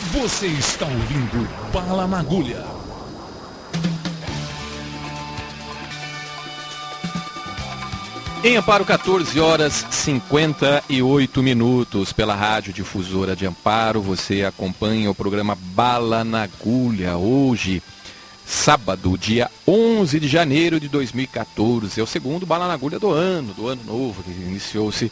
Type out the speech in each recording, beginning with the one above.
Você está ouvindo Bala na Agulha. Em Amparo, 14 horas 58 minutos, pela Rádio Difusora de Amparo, você acompanha o programa Bala na Agulha. Hoje, sábado, dia 11 de janeiro de 2014, é o segundo Bala na Agulha do ano novo, que iniciou-se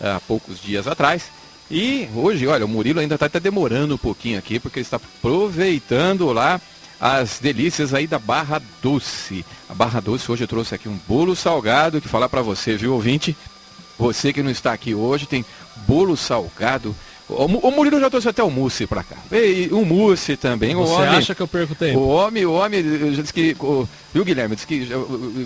há poucos dias atrás. E hoje, olha, o Murilo ainda está demorando um pouquinho aqui, porque ele está aproveitando lá as delícias aí da Barra Doce. A Barra Doce hoje eu trouxe aqui um bolo salgado que falar para você, viu, ouvinte? Você que não está aqui hoje, tem bolo salgado. O Murilo já trouxe até o mousse para cá. E um mousse também. Você acha que eu perco tempo? O homem já disse que... Viu, Guilherme? Disse que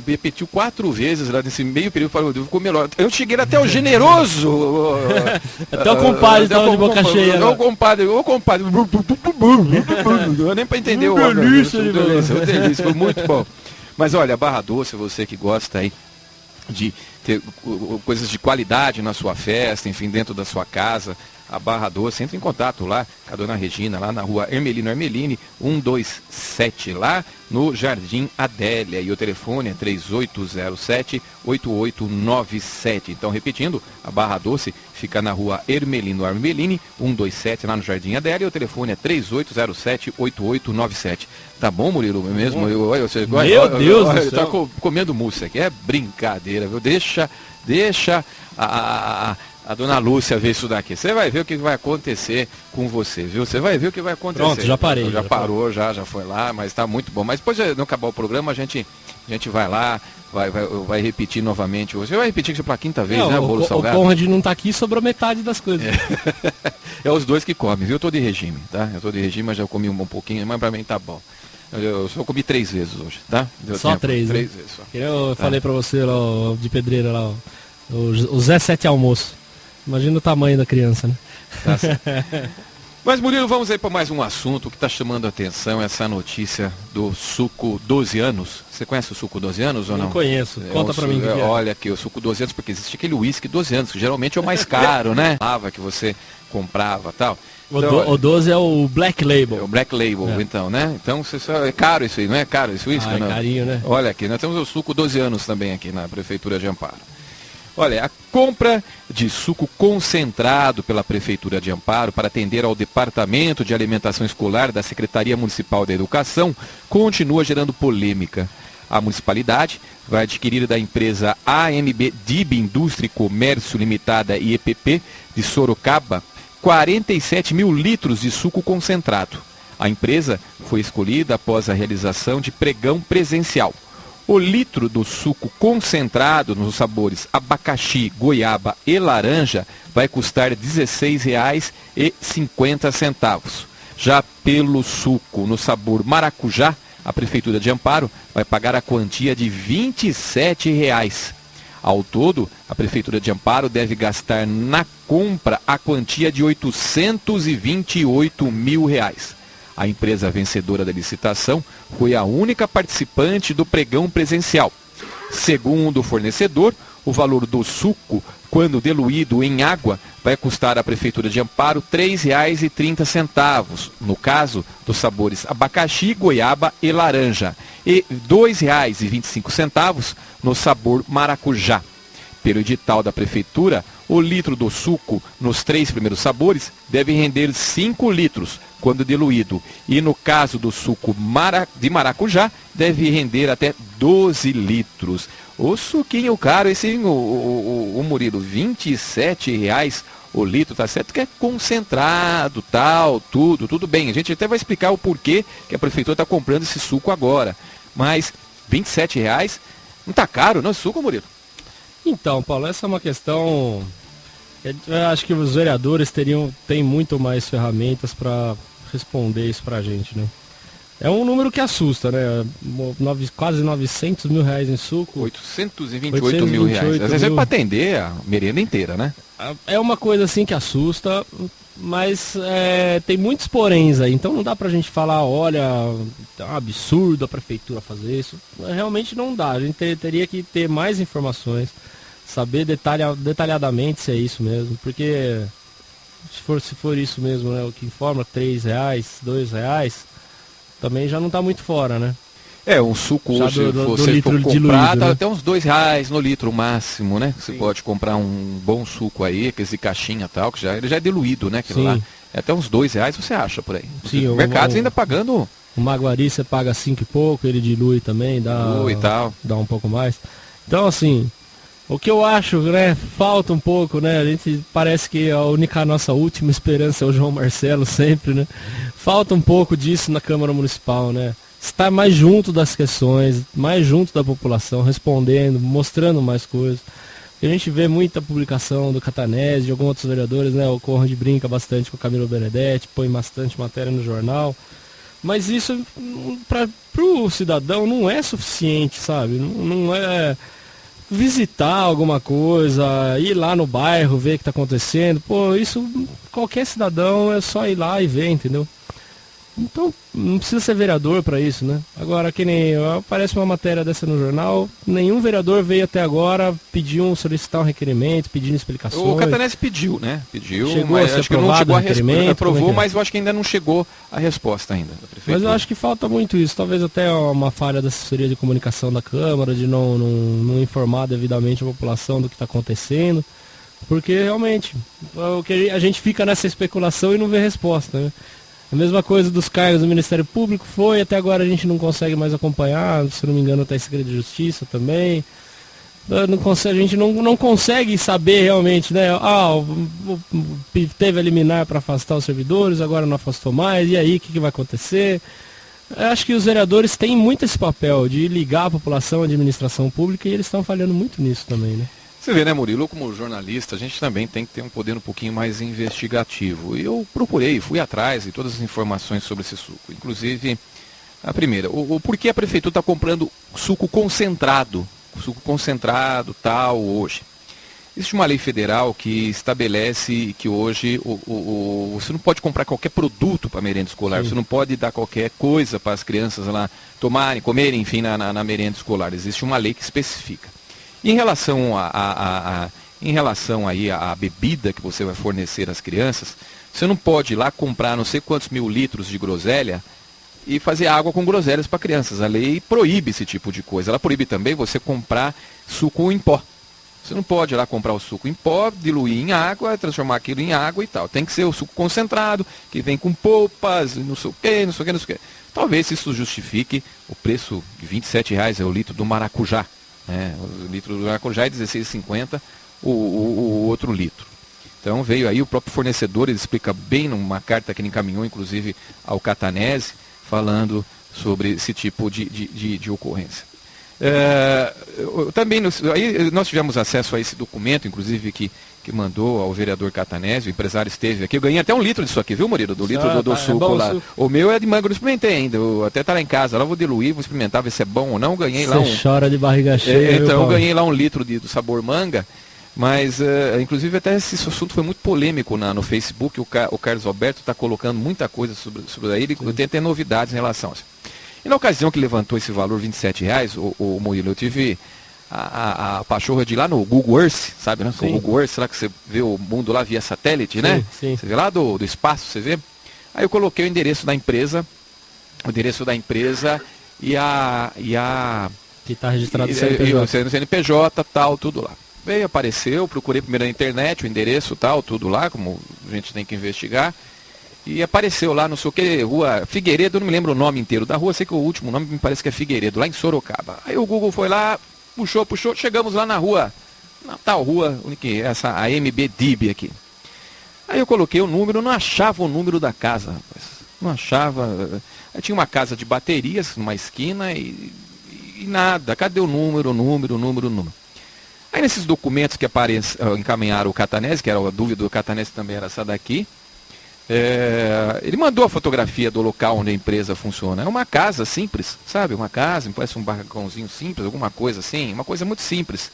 repetiu 4 vezes lá nesse meio período. Falou, eu comi melhor. Eu cheguei até o generoso. Até o compadre estava de boca cheia. O compadre. Nem para entender o homem. Delícia, foi muito bom. Mas olha, Barra Doce, você que gosta aí de ter coisas de qualidade na sua festa, enfim, dentro da sua casa, a Barra Doce, entre em contato lá com a dona Regina, lá na rua Hermelino Hermelini, 127, lá no Jardim Adélia. E o telefone é 3807-8897. Então, repetindo, a Barra Doce fica na rua Hermelino Hermelini, 127, lá no Jardim Adélia. E o telefone é 3807-8897. Tá bom, Murilo? Mesmo? Olha, você, Meu Deus do céu. Tá comendo mousse aqui. É brincadeira, viu? Deixa a dona Lúcia ver isso daqui. Você vai ver o que vai acontecer com você, viu? Você vai ver o que vai acontecer. Pronto, já parei. Já parou, já foi lá, mas tá muito bom. Mas depois de não acabar o programa, a gente vai lá, vai repetir novamente. Você vai repetir isso pela 5ª vez, né? O bolo salgado. O Conrad não tá aqui, sobrou metade das coisas. É os dois que comem, viu? Eu tô de regime, tá? Eu tô de regime, mas já comi um pouquinho, mas pra mim tá bom. Eu só comi 3 vezes hoje, tá? Deu só tempo. 3, né? 3 vezes só. Eu falei pra você lá, de pedreira lá, o Zé Sete Almoço. Imagina o tamanho da criança, né? Tá certo. Mas, Murilo, vamos aí para mais um assunto que está chamando a atenção, essa notícia do suco 12 anos. Você conhece o suco 12 anos ou não? Não conheço. Conta para mim o que é. Olha aqui, o suco 12 anos, porque existe aquele uísque 12 anos, que geralmente é o mais caro, né? Que você comprava e tal. Então, o 12 é o Black Label. É o Black Label, então, né? Então, é caro isso aí, não é caro esse uísque? É carinho, né? Olha aqui, nós temos o suco 12 anos também aqui na Prefeitura de Amparo. Olha, a compra de suco concentrado pela Prefeitura de Amparo para atender ao Departamento de Alimentação Escolar da Secretaria Municipal da Educação continua gerando polêmica. A municipalidade vai adquirir da empresa AMB DIB Indústria e Comércio Limitada e EPP de Sorocaba 47 mil litros de suco concentrado. A empresa foi escolhida após a realização de pregão presencial. O litro do suco concentrado nos sabores abacaxi, goiaba e laranja vai custar R$ 16,50. Já pelo suco no sabor maracujá, a Prefeitura de Amparo vai pagar a quantia de R$ 27,00. Ao todo, a Prefeitura de Amparo deve gastar na compra a quantia de R$ 828 mil. A empresa vencedora da licitação foi a única participante do pregão presencial. Segundo o fornecedor, o valor do suco, quando diluído em água, vai custar à Prefeitura de Amparo R$ 3,30, no caso dos sabores abacaxi, goiaba e laranja, e R$ 2,25 no sabor maracujá. Pelo edital da Prefeitura, o litro do suco nos 3 primeiros sabores deve render 5 litros, quando diluído. E no caso do suco de maracujá, deve render até 12 litros. O suquinho caro, esse, o Murilo, R$ 27,00 o litro, tá certo que é concentrado, tal, tudo bem. A gente até vai explicar o porquê que a Prefeitura está comprando esse suco agora. Mas R$ 27,00 não tá caro, não, esse suco, Murilo? Então, Paulo, essa é uma questão... Eu acho que os vereadores têm muito mais ferramentas para responder isso pra gente, né? É um número que assusta, né? Quase R$900 mil em suco. 828 mil reais. Às vezes é para atender a merenda inteira, né? É uma coisa assim que assusta, mas tem muitos poréns aí. Então não dá pra gente falar, olha, é um absurdo a prefeitura fazer isso. Realmente não dá. A gente teria que ter mais informações, saber detalhadamente se é isso mesmo. Porque se for isso mesmo, né? O que informa, R$3, R$2, também já não está muito fora, né? Um suco Já hoje, do você litro for diluído, comprar, tá né? até uns R$2 no litro, o máximo, né? Você Sim. pode comprar um bom suco aí, aqueles de caixinha e tal, que ele já é diluído, né? Aquilo Sim. lá. É até uns R$2 você acha por aí. Sim, Os mercados ainda pagando O Maguari você paga 5 e pouco, ele dilui também, e tal. dá um pouco mais. Então, assim, o que eu acho, né, falta um pouco, né, a gente parece que a nossa última esperança é o João Marcelo sempre, né, falta um pouco disso na Câmara Municipal, né, estar mais junto das questões, mais junto da população, respondendo, mostrando mais coisas. A gente vê muita publicação do Catanese, de alguns outros vereadores, né, o Conrad brinca bastante com o Camilo Benedetti, põe bastante matéria no jornal, mas isso para o cidadão não é suficiente, sabe, não é visitar alguma coisa, ir lá no bairro, ver o que está acontecendo, pô, isso qualquer cidadão é só ir lá e ver, entendeu? Então, não precisa ser vereador para isso, né? Agora, que nem aparece uma matéria dessa no jornal, nenhum vereador veio até agora solicitar um requerimento, pedindo explicações. O Catanese pediu, né? Pediu, Chegou mas a ser acho que não aprovado chegou o a resposta. requerimento, Aprovou, como é que é? mas eu acho que ainda não chegou a resposta ainda da prefeitura. Mas eu acho que falta muito isso. Talvez até uma falha da assessoria de comunicação da Câmara, de não informar devidamente a população do que está acontecendo. Porque realmente, o que a gente fica nessa especulação e não vê resposta, né? A mesma coisa dos cargos do Ministério Público até agora a gente não consegue mais acompanhar, se não me engano está em segredo de justiça também. A gente não consegue saber realmente, né? Teve a liminar para afastar os servidores, agora não afastou mais, e aí o que vai acontecer? Eu acho que os vereadores têm muito esse papel de ligar a população à administração pública e eles estão falhando muito nisso também, né? Você vê, né, Murilo, como jornalista, a gente também tem que ter um poder um pouquinho mais investigativo. E eu fui atrás de todas as informações sobre esse suco. Inclusive, a primeira, o porquê a prefeitura está comprando suco concentrado tal, hoje. Existe uma lei federal que estabelece que hoje você não pode comprar qualquer produto para merenda escolar, você não pode dar qualquer coisa para as crianças lá tomarem, comerem, enfim, na merenda escolar. Existe uma lei que especifica. Em relação aí à bebida que você vai fornecer às crianças, você não pode ir lá comprar não sei quantos mil litros de groselha e fazer água com groselhas para crianças. A lei proíbe esse tipo de coisa. Ela proíbe também você comprar suco em pó. Você não pode ir lá comprar o suco em pó, diluir em água, transformar aquilo em água e tal. Tem que ser o suco concentrado, que vem com polpas, não sei o quê, não sei o quê, não sei o quê. Talvez isso justifique o preço de R$27 é o litro do maracujá. O litro do maracujá é R$16,50 o outro litro. Então veio aí o próprio fornecedor, ele explica bem numa carta que ele encaminhou, inclusive, ao Catanese, falando sobre esse tipo de ocorrência. Também nós tivemos acesso a esse documento, inclusive, que mandou ao vereador Catanese, o empresário esteve aqui. Eu ganhei até 1 litro disso aqui, viu, Murilo? Do litro do suco lá. O meu é de manga, eu não experimentei ainda. Eu até tá lá em casa. Lá eu vou diluir, vou experimentar, ver se é bom ou não. Ganhei lá Você chora de barriga cheia. Então, eu ganhei lá 1 litro do sabor manga. Mas, inclusive, até esse assunto foi muito polêmico no Facebook. O Carlos Alberto está colocando muita coisa sobre aí. Ele tem até novidades em relação a isso. E na ocasião que levantou esse valor, R$27, o Murilo, eu tive a pachorra de ir lá no Google Earth, sabe, né? O Google Earth, lá que você vê o mundo lá via satélite, né? Sim. Você vê lá do espaço, você vê? Aí eu coloquei o endereço da empresa e que está registrado no CNPJ. No CNPJ, tal, tudo lá. Veio, apareceu, procurei primeiro na internet, o endereço, tal, tudo lá, como a gente tem que investigar. E apareceu lá, não sei o que, rua Figueiredo, eu não me lembro o nome inteiro da rua, sei que o último nome me parece que é Figueiredo, lá em Sorocaba. Aí o Google foi lá, puxou, chegamos lá na tal rua, essa AMB-DIB aqui. Aí eu coloquei o número, não achava o número da casa, rapaz. Não achava. Aí tinha uma casa de baterias numa esquina e nada. Cadê o número? Aí nesses documentos que encaminharam o Catanese, que era a dúvida do Catanese também era essa daqui, ele mandou a fotografia do local onde a empresa funciona. É uma casa simples, sabe? Uma casa, parece um barracãozinho simples, alguma coisa assim, uma coisa muito simples.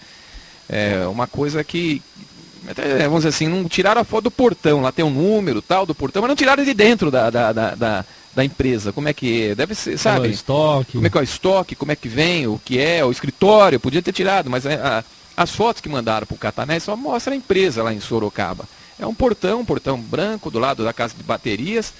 Uma coisa que, vamos dizer assim, não tiraram a foto do portão, lá tem um número tal do portão, mas não tiraram de dentro da empresa. Como é que é? Deve ser, sabe? Como é que é o estoque, como é que vem, o que é, o escritório, podia ter tirado, mas as fotos que mandaram para o Catanese só mostram a empresa lá em Sorocaba. É um portão branco do lado da casa de baterias.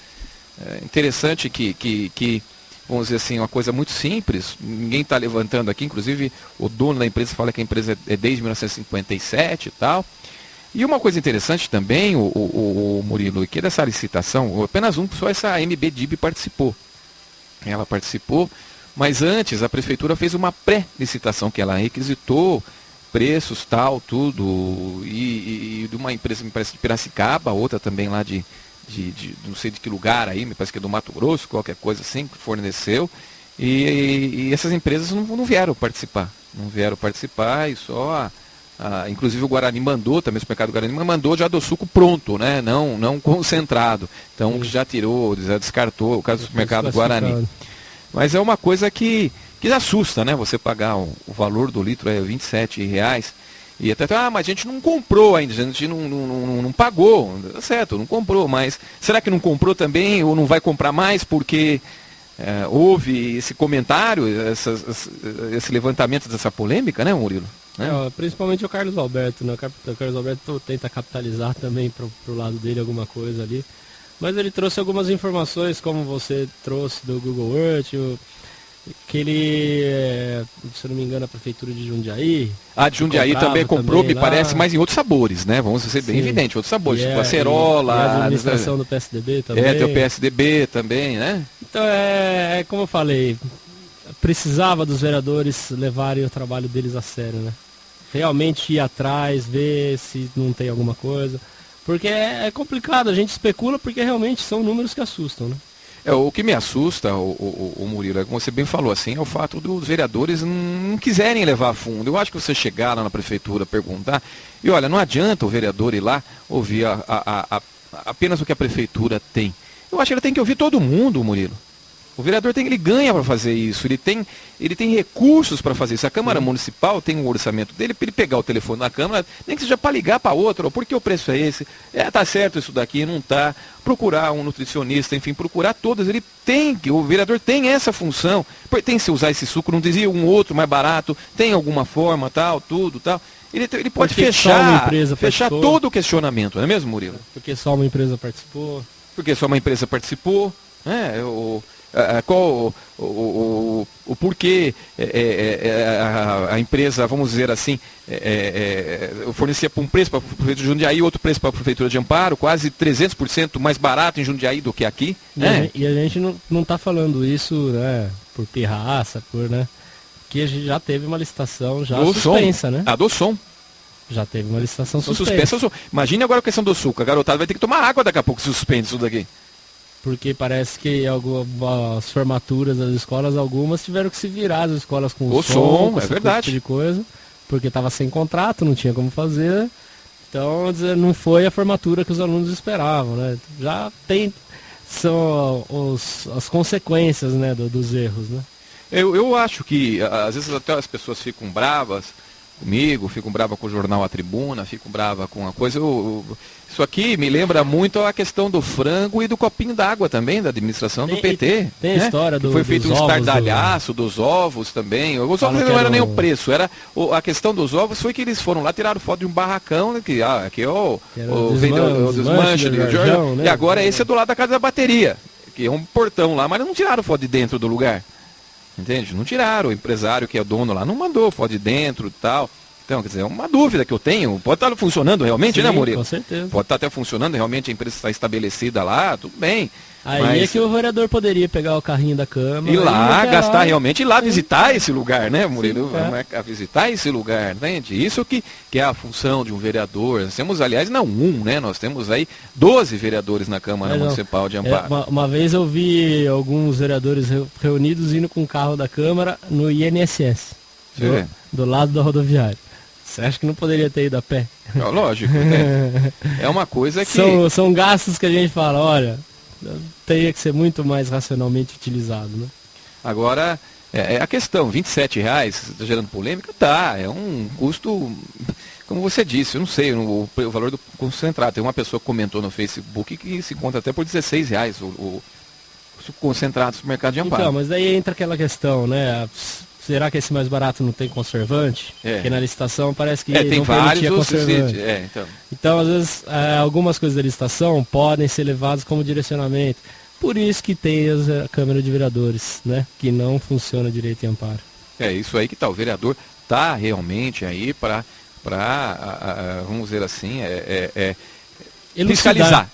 É interessante que, vamos dizer assim, uma coisa muito simples, ninguém está levantando aqui, inclusive o dono da empresa fala que a empresa é desde 1957 e tal. E uma coisa interessante também, o Murilo, que dessa licitação, apenas só essa MB-DIB participou. Ela participou, mas antes a prefeitura fez uma pré-licitação que ela requisitou preços, tal, tudo, e de uma empresa, me parece, de Piracicaba, outra também lá de não sei de que lugar aí, me parece que é do Mato Grosso, qualquer coisa assim, que forneceu, e essas empresas não vieram participar. Não vieram participar e só, inclusive o Guarani mandou, também o supermercado Guarani mandou já do suco pronto, né? Não concentrado. Então já tirou, já descartou o caso do supermercado Guarani. Mas é uma coisa que assusta, né? Você pagar o valor do litro é R$27. E até, mas a gente não comprou ainda, a gente não pagou, certo, não comprou, mas será que não comprou também ou não vai comprar mais porque houve esse comentário, esse levantamento dessa polêmica, né, Murilo? Né? Principalmente o Carlos Alberto, né? O Carlos Alberto tenta capitalizar também pro lado dele alguma coisa ali, mas ele trouxe algumas informações, como você trouxe do Google Earth, que ele, se eu não me engano, a prefeitura de Jundiaí. De Jundiaí também comprou, me parece, mas em outros sabores, né? Vamos ser bem evidente, outros sabores, tipo acerola. A administração do PSDB também. Tem o PSDB também, né? Então, como eu falei, precisava dos vereadores levarem o trabalho deles a sério, né? Realmente ir atrás, ver se não tem alguma coisa. Porque é complicado, a gente especula porque realmente são números que assustam, né? O que me assusta, o Murilo, como você bem falou, assim, é o fato dos vereadores não quiserem levar a fundo. Eu acho que você chegar lá na prefeitura, perguntar, e olha, não adianta o vereador ir lá ouvir apenas o que a prefeitura tem. Eu acho que ele tem que ouvir todo mundo, Murilo. O vereador ele ganha para fazer isso, ele tem recursos para fazer isso. A Câmara Municipal tem um orçamento dele para ele pegar o telefone da Câmara, nem que seja para ligar para outra, porque o preço é esse, tá certo isso daqui, não tá, procurar um nutricionista, enfim, procurar todas, o vereador tem essa função, tem se usar esse suco, não dizia um outro mais barato, tem alguma forma, tal, tudo, tal. Ele pode fechar todo o questionamento, não é mesmo, Murilo? Porque só uma empresa participou. Qual o porquê a empresa, vamos dizer assim, fornecia um preço para a Prefeitura de Jundiaí e outro preço para a Prefeitura de Amparo, quase 300% mais barato em Jundiaí do que aqui. E a gente não está falando isso, né, por pirraça, né, que a gente já teve uma licitação já suspensa, né? Do som. Já teve uma licitação suspensa. Imagine agora a questão do suco, a garotada vai ter que tomar água daqui a pouco se suspende isso daqui. Porque parece que as formaturas das escolas, algumas tiveram que se virar, as escolas com o som, é verdade. Tipo de coisa, porque estava sem contrato, não tinha como fazer. Então, não foi a formatura que os alunos esperavam, né? Já são as consequências, né, dos erros, né? Eu acho que, às vezes até as pessoas ficam bravas comigo, ficam bravas com o jornal A Tribuna, ficam bravas com a coisa. Isso aqui me lembra muito a questão do frango e do copinho d'água também, da administração do PT. Tem a história que foi feito um estardalhaço dos ovos também. Os ovos não era nem o preço, a questão dos ovos foi que eles foram lá, tiraram foto de um barracão, né, que aqui é o desmanche do Jornal, né? E agora esse é do lado da casa da bateria, que é um portão lá, mas não tiraram foto de dentro do lugar. Entende? Não tiraram, o empresário que é dono lá não mandou foto de dentro e tal. Então, quer dizer, é uma dúvida que eu tenho. Pode estar funcionando realmente, né, Murilo? Com certeza. Pode estar até funcionando, realmente a empresa está estabelecida lá, tudo bem. Aí é que o vereador poderia pegar o carrinho da Câmara. Ir lá, gastar realmente, ir lá visitar esse lugar, né, Murilo? Visitar esse lugar, entende? Isso que é a função de um vereador. Nós temos, aliás, não né? Nós temos aí 12 vereadores na Câmara Municipal de Amparo. Uma vez eu vi alguns vereadores reunidos indo com o carro da Câmara no INSS, do lado da rodoviária. Você acha que não poderia ter ido a pé? Lógico, né? É uma coisa que... São gastos que a gente fala, olha... teria que ser muito mais racionalmente utilizado, né? Agora, a questão, R$27, está gerando polêmica? É um custo, como você disse, eu não sei o valor do concentrado. Tem uma pessoa que comentou no Facebook que se encontra até por R$16 o concentrado do mercado de Amparo. Então, mas daí entra aquela questão, né? será que esse mais barato não tem conservante? Porque na licitação parece que tem não vários permitia conservante. Então, às vezes, algumas coisas da licitação podem ser levadas como direcionamento. Por isso que tem a câmara de vereadores, né? Que não funciona direito em Amparo. É isso aí que tá. O vereador tá realmente aí para vamos dizer assim,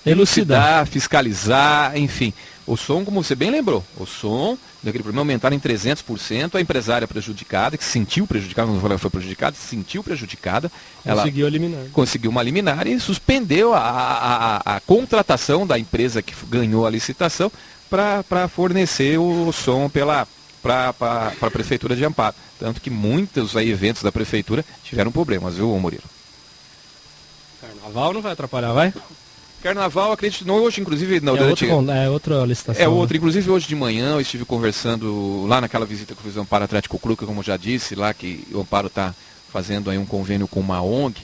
elucidar, fiscalizar, enfim. O som, como você bem lembrou, o som daquele problema aumentaram em 300%, a empresária prejudicada, que se sentiu prejudicada, não foi prejudicada, se sentiu prejudicada, Conseguiu eliminar. Conseguiu uma liminar e suspendeu a contratação da empresa que ganhou a licitação para fornecer o som para a Prefeitura de Amparo. Tanto que muitos aí, eventos da Prefeitura tiveram problemas, viu, Murilo? Carnaval não vai atrapalhar, vai? Carnaval, acredito, não, hoje inclusive... Não, outra licitação. É outra, inclusive hoje de manhã eu estive conversando lá naquela visita que eu fiz ao Amparo Atlético Clube, como eu já disse, lá que o Amparo está fazendo aí um convênio com uma ONG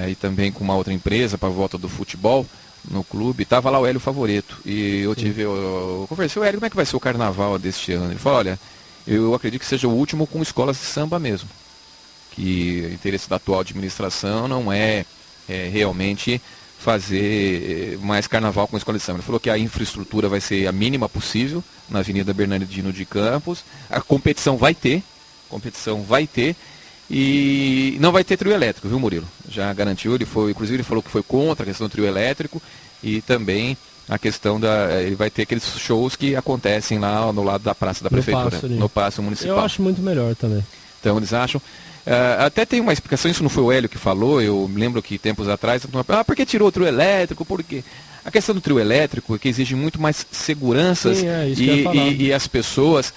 e também com uma outra empresa para a volta do futebol no clube. Estava lá o Hélio Favoreto e eu conversei com o Hélio, como é que vai ser o Carnaval deste ano? Ele falou, olha, eu acredito que seja o último com escolas de samba mesmo, que o interesse da atual administração não é realmente fazer mais carnaval com a escola de samba. Ele falou que a infraestrutura vai ser a mínima possível na Avenida Bernardino de Campos. A competição vai ter e não vai ter trio elétrico, viu, Murilo? Já garantiu, inclusive ele falou que foi contra a questão do trio elétrico e também a questão ele vai ter aqueles shows que acontecem lá no lado da Praça da Prefeitura, no Paço Municipal. Eu acho muito melhor também. Então eles acham. Até tem uma explicação, isso não foi o Hélio que falou, eu me lembro que tempos atrás, por que tirou o trio elétrico? Por quê? A questão do trio elétrico é que exige muito mais seguranças. Sim, isso e as pessoas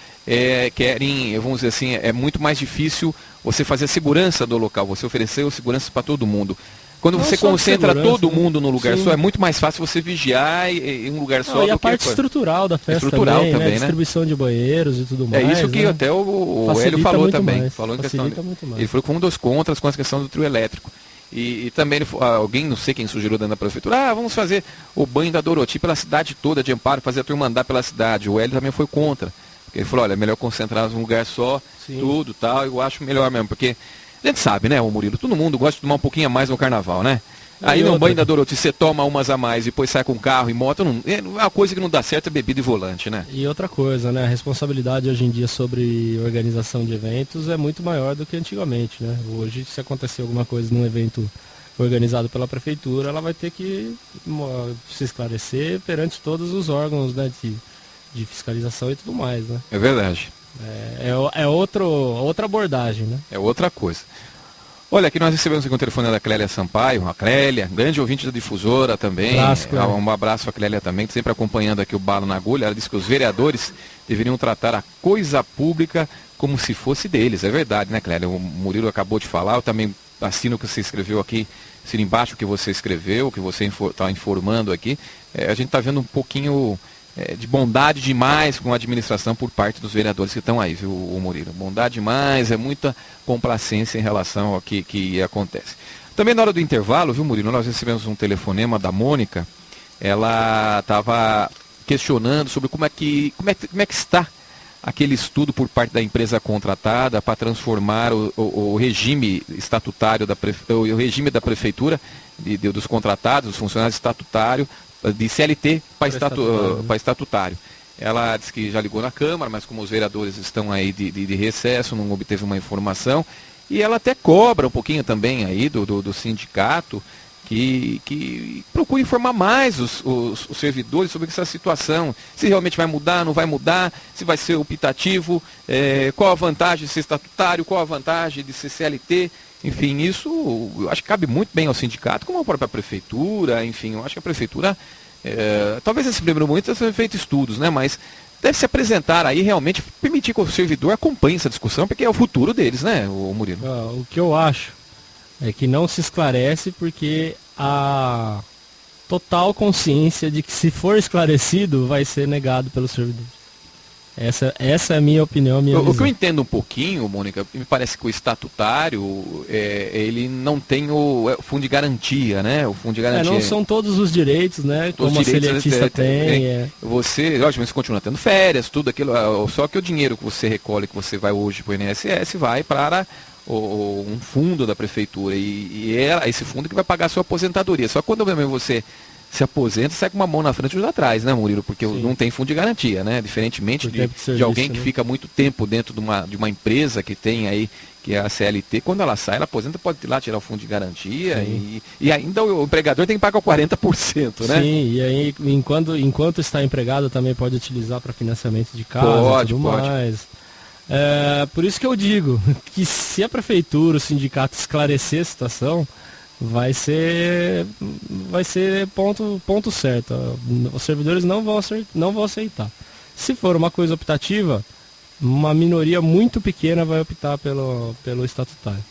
querem, vamos dizer assim, é muito mais difícil você fazer a segurança do local, você oferecer segurança para todo mundo. Quando você concentra todo mundo num lugar só, é muito mais fácil você vigiar em um lugar só. E a parte estrutural da festa também, né? Distribuição de banheiros e tudo mais. É isso que até o Hélio falou também. Falou em questão, ele foi um dos contras com a questão do trio elétrico. E também alguém, não sei quem sugeriu dentro da prefeitura, vamos fazer o banho da Doroti pela cidade toda de Amparo, fazer a turma andar pela cidade. O Hélio também foi contra. Ele falou, olha, é melhor concentrar num lugar só, tudo tal, eu acho melhor mesmo, porque a gente sabe, né, o Murilo, todo mundo gosta de tomar um pouquinho a mais no carnaval, né? Aí no banho da Doroti você toma umas a mais e depois sai com carro e moto, é uma coisa que não dá certo é bebida e volante, né? E outra coisa, né, a responsabilidade hoje em dia sobre organização de eventos é muito maior do que antigamente, né? Hoje, se acontecer alguma coisa num evento organizado pela prefeitura, ela vai ter que se esclarecer perante todos os órgãos, né, de fiscalização e tudo mais, né? É verdade. É outra abordagem, né? É outra coisa. Olha, aqui nós recebemos aqui um telefone da Clélia Sampaio, a Clélia, grande ouvinte da difusora também. Um abraço à Clélia também, sempre acompanhando aqui o Bala na Agulha. Ela disse que os vereadores deveriam tratar a coisa pública como se fosse deles. É verdade, né, Clélia? O Murilo acabou de falar, eu também assino o que você escreveu aqui, assino embaixo o que você escreveu, o que você está informando aqui. A gente está vendo um pouquinho de bondade demais com a administração por parte dos vereadores que estão aí, viu, Murilo? Bondade demais, é muita complacência em relação ao que acontece. Também na hora do intervalo, viu, Murilo, nós recebemos um telefonema da Mônica, ela estava questionando sobre como é que está aquele estudo por parte da empresa contratada para transformar o regime estatutário, o regime da prefeitura, dos contratados, dos funcionários estatutários, de CLT para estatutário. Ela disse que já ligou na Câmara, mas como os vereadores estão aí de recesso, não obteve uma informação. E ela até cobra um pouquinho também aí do sindicato que procure informar mais os servidores sobre essa situação. Se realmente vai mudar, não vai mudar, se vai ser optativo, qual a vantagem de ser estatutário, qual a vantagem de ser CLT. Enfim, isso eu acho que cabe muito bem ao sindicato, como a própria prefeitura, enfim, eu acho que a prefeitura, talvez nesse primeiro momento tenha sido feito estudos, né, mas deve se apresentar aí realmente, permitir que o servidor acompanhe essa discussão, porque é o futuro deles, né, o Murilo? O que eu acho é que não se esclarece porque a total consciência de que se for esclarecido vai ser negado pelos servidores. Essa é a minha opinião, a minha O que eu visão. entendo um pouquinho, Mônica, me parece que o estatutário, ele não tem o fundo de garantia, né? O fundo de garantia. Não são todos os direitos, né? Todos Como a os direitos, seletista tem. Você, lógico, você continua tendo férias, tudo aquilo, só que o dinheiro que você recolhe, que você vai hoje para o INSS, vai para um fundo da prefeitura, e é esse fundo que vai pagar a sua aposentadoria. Só que quando você se aposenta, sai com uma mão na frente e outra atrás, né, Murilo? Porque Sim. não tem fundo de garantia, né? Diferentemente de serviço, alguém que né? fica muito tempo dentro de uma empresa que tem aí, que é a CLT, quando ela sai, ela aposenta, pode ir lá tirar o fundo de garantia e ainda o empregador tem que pagar 40%, né? Sim, e aí enquanto está empregado também pode utilizar para financiamento de casa e tudo mais. Por isso que eu digo que se a prefeitura, o sindicato esclarecer a situação, vai ser ponto certo. Os servidores não vão aceitar. Se for uma coisa optativa, uma minoria muito pequena vai optar pelo estatutário.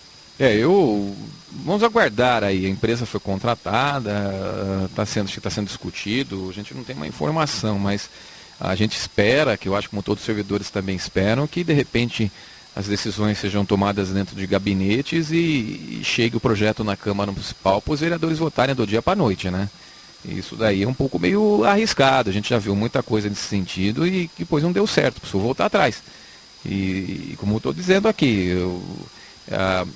Vamos aguardar aí. A empresa foi contratada, está sendo discutido, a gente não tem uma informação, mas a gente espera, que eu acho como todos os servidores também esperam, que de repente as decisões sejam tomadas dentro de gabinetes e chegue o projeto na Câmara Municipal para os vereadores votarem do dia para a noite, né? Isso daí é um pouco meio arriscado, a gente já viu muita coisa nesse sentido e que depois não deu certo, precisou voltar atrás. E como eu estou dizendo aqui,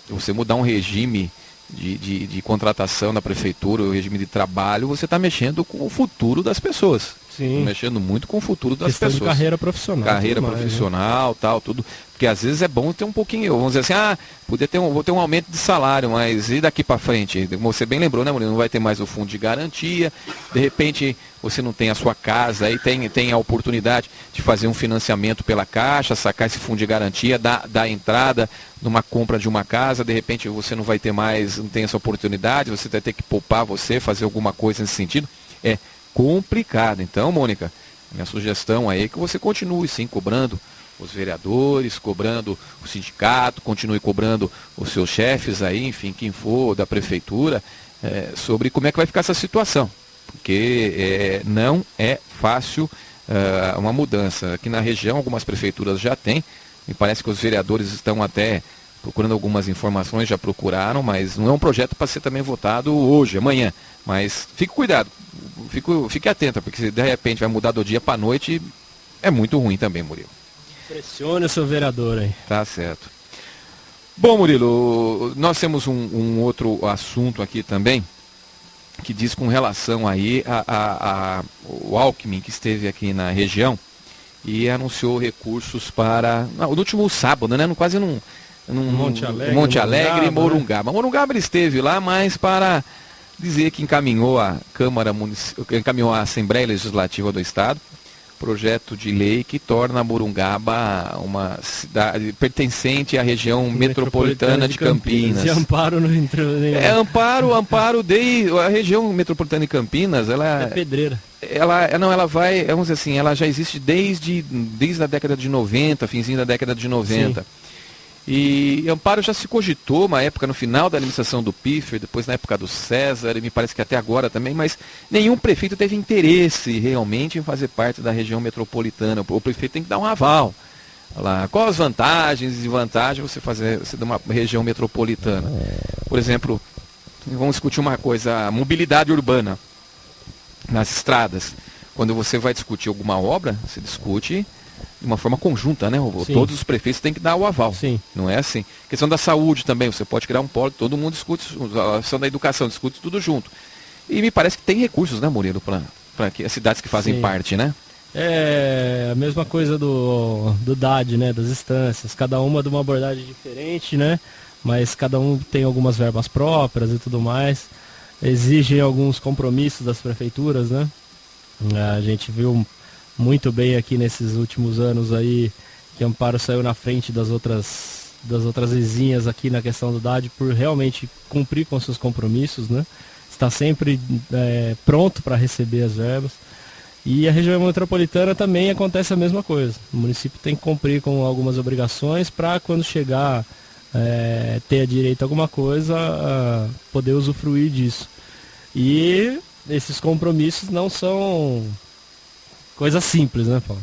você mudar um regime de contratação na prefeitura, o regime de trabalho, você está mexendo com o futuro das pessoas. Sim. Mexendo muito com o futuro das Questão pessoas. De carreira profissional. Carreira mais, profissional, né? Tal, tudo. Porque às vezes é bom ter um pouquinho, vamos dizer assim, vou ter um aumento de salário, mas e daqui para frente? Você bem lembrou, né, Murilo? Não vai ter mais o fundo de garantia, de repente você não tem a sua casa, aí tem a oportunidade de fazer um financiamento pela Caixa, sacar esse fundo de garantia, dar entrada numa compra de uma casa, de repente você não vai ter mais, não tem essa oportunidade, você vai ter que poupar fazer alguma coisa nesse sentido. É complicado. Então, Mônica, minha sugestão aí é que você continue sim cobrando os vereadores, cobrando o sindicato, continue cobrando os seus chefes aí, enfim, quem for da prefeitura, sobre como é que vai ficar essa situação. Porque não é fácil uma mudança. Aqui na região algumas prefeituras já têm, me parece que os vereadores estão até procurando algumas informações, já procuraram, mas não é um projeto para ser também votado hoje, amanhã. Mas fique cuidado, fique atenta, porque se de repente vai mudar do dia para a noite, é muito ruim também, Murilo. Pressione o seu vereador aí. Tá certo. Bom, Murilo, nós temos um outro assunto aqui também, que diz com relação aí o Alckmin, que esteve aqui na região e anunciou recursos para... no último sábado, né? Quase num Monte Alegre e Morungaba. Né? Morungaba ele esteve lá, mas para dizer que encaminhou a Assembleia Legislativa do Estado projeto de lei que torna Morungaba uma cidade pertencente à região metropolitana de Campinas. E amparo no amparo a região metropolitana de Campinas, ela é pedreira. Ela vai, vamos dizer assim, ela já existe desde a década de 90, finzinho da década de 90. Sim. E Amparo já se cogitou uma época no final da administração do Piffer, depois na época do César, e me parece que até agora também, mas nenhum prefeito teve interesse realmente em fazer parte da região metropolitana. O prefeito tem que dar um aval. Lá, quais as vantagens e desvantagens você dar uma região metropolitana? Por exemplo, vamos discutir uma coisa, a mobilidade urbana nas estradas. Quando você vai discutir alguma obra, você discute de uma forma conjunta, né? Sim. Todos os prefeitos têm que dar o aval. Sim. Não é assim. Questão da saúde também, você pode criar um polo, todo mundo discute, a questão da educação, discute tudo junto. E me parece que tem recursos, né, Murilo, para as cidades que fazem parte, né? É a mesma coisa do DAD, né? Das instâncias, cada uma de uma abordagem diferente, né? Mas cada um tem algumas verbas próprias e tudo mais. Exigem alguns compromissos das prefeituras, né? A gente viu muito bem aqui nesses últimos anos aí que Amparo saiu na frente das outras vizinhas aqui na questão do DAD por realmente cumprir com seus compromissos, né? Está sempre pronto para receber as verbas. E a região metropolitana também acontece a mesma coisa. O município tem que cumprir com algumas obrigações para quando chegar ter direito a alguma coisa, poder usufruir disso. E esses compromissos não são coisa simples, né, Paulo?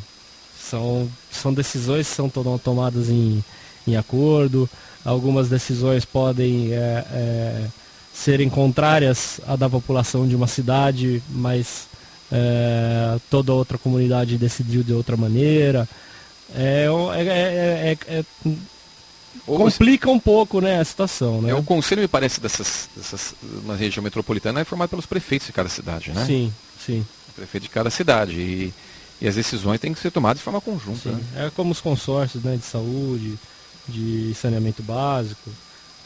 São decisões que são tomadas em acordo. Algumas decisões podem serem contrárias à da população de uma cidade, mas toda outra comunidade decidiu de outra maneira. Complica um pouco, né, a situação, né? O conselho, me parece, uma região metropolitana é formado pelos prefeitos de cada cidade, né? Sim. O prefeito de cada cidade. E as decisões têm que ser tomadas de forma conjunta. Sim. Né? É como os consórcios, né, de saúde, de saneamento básico.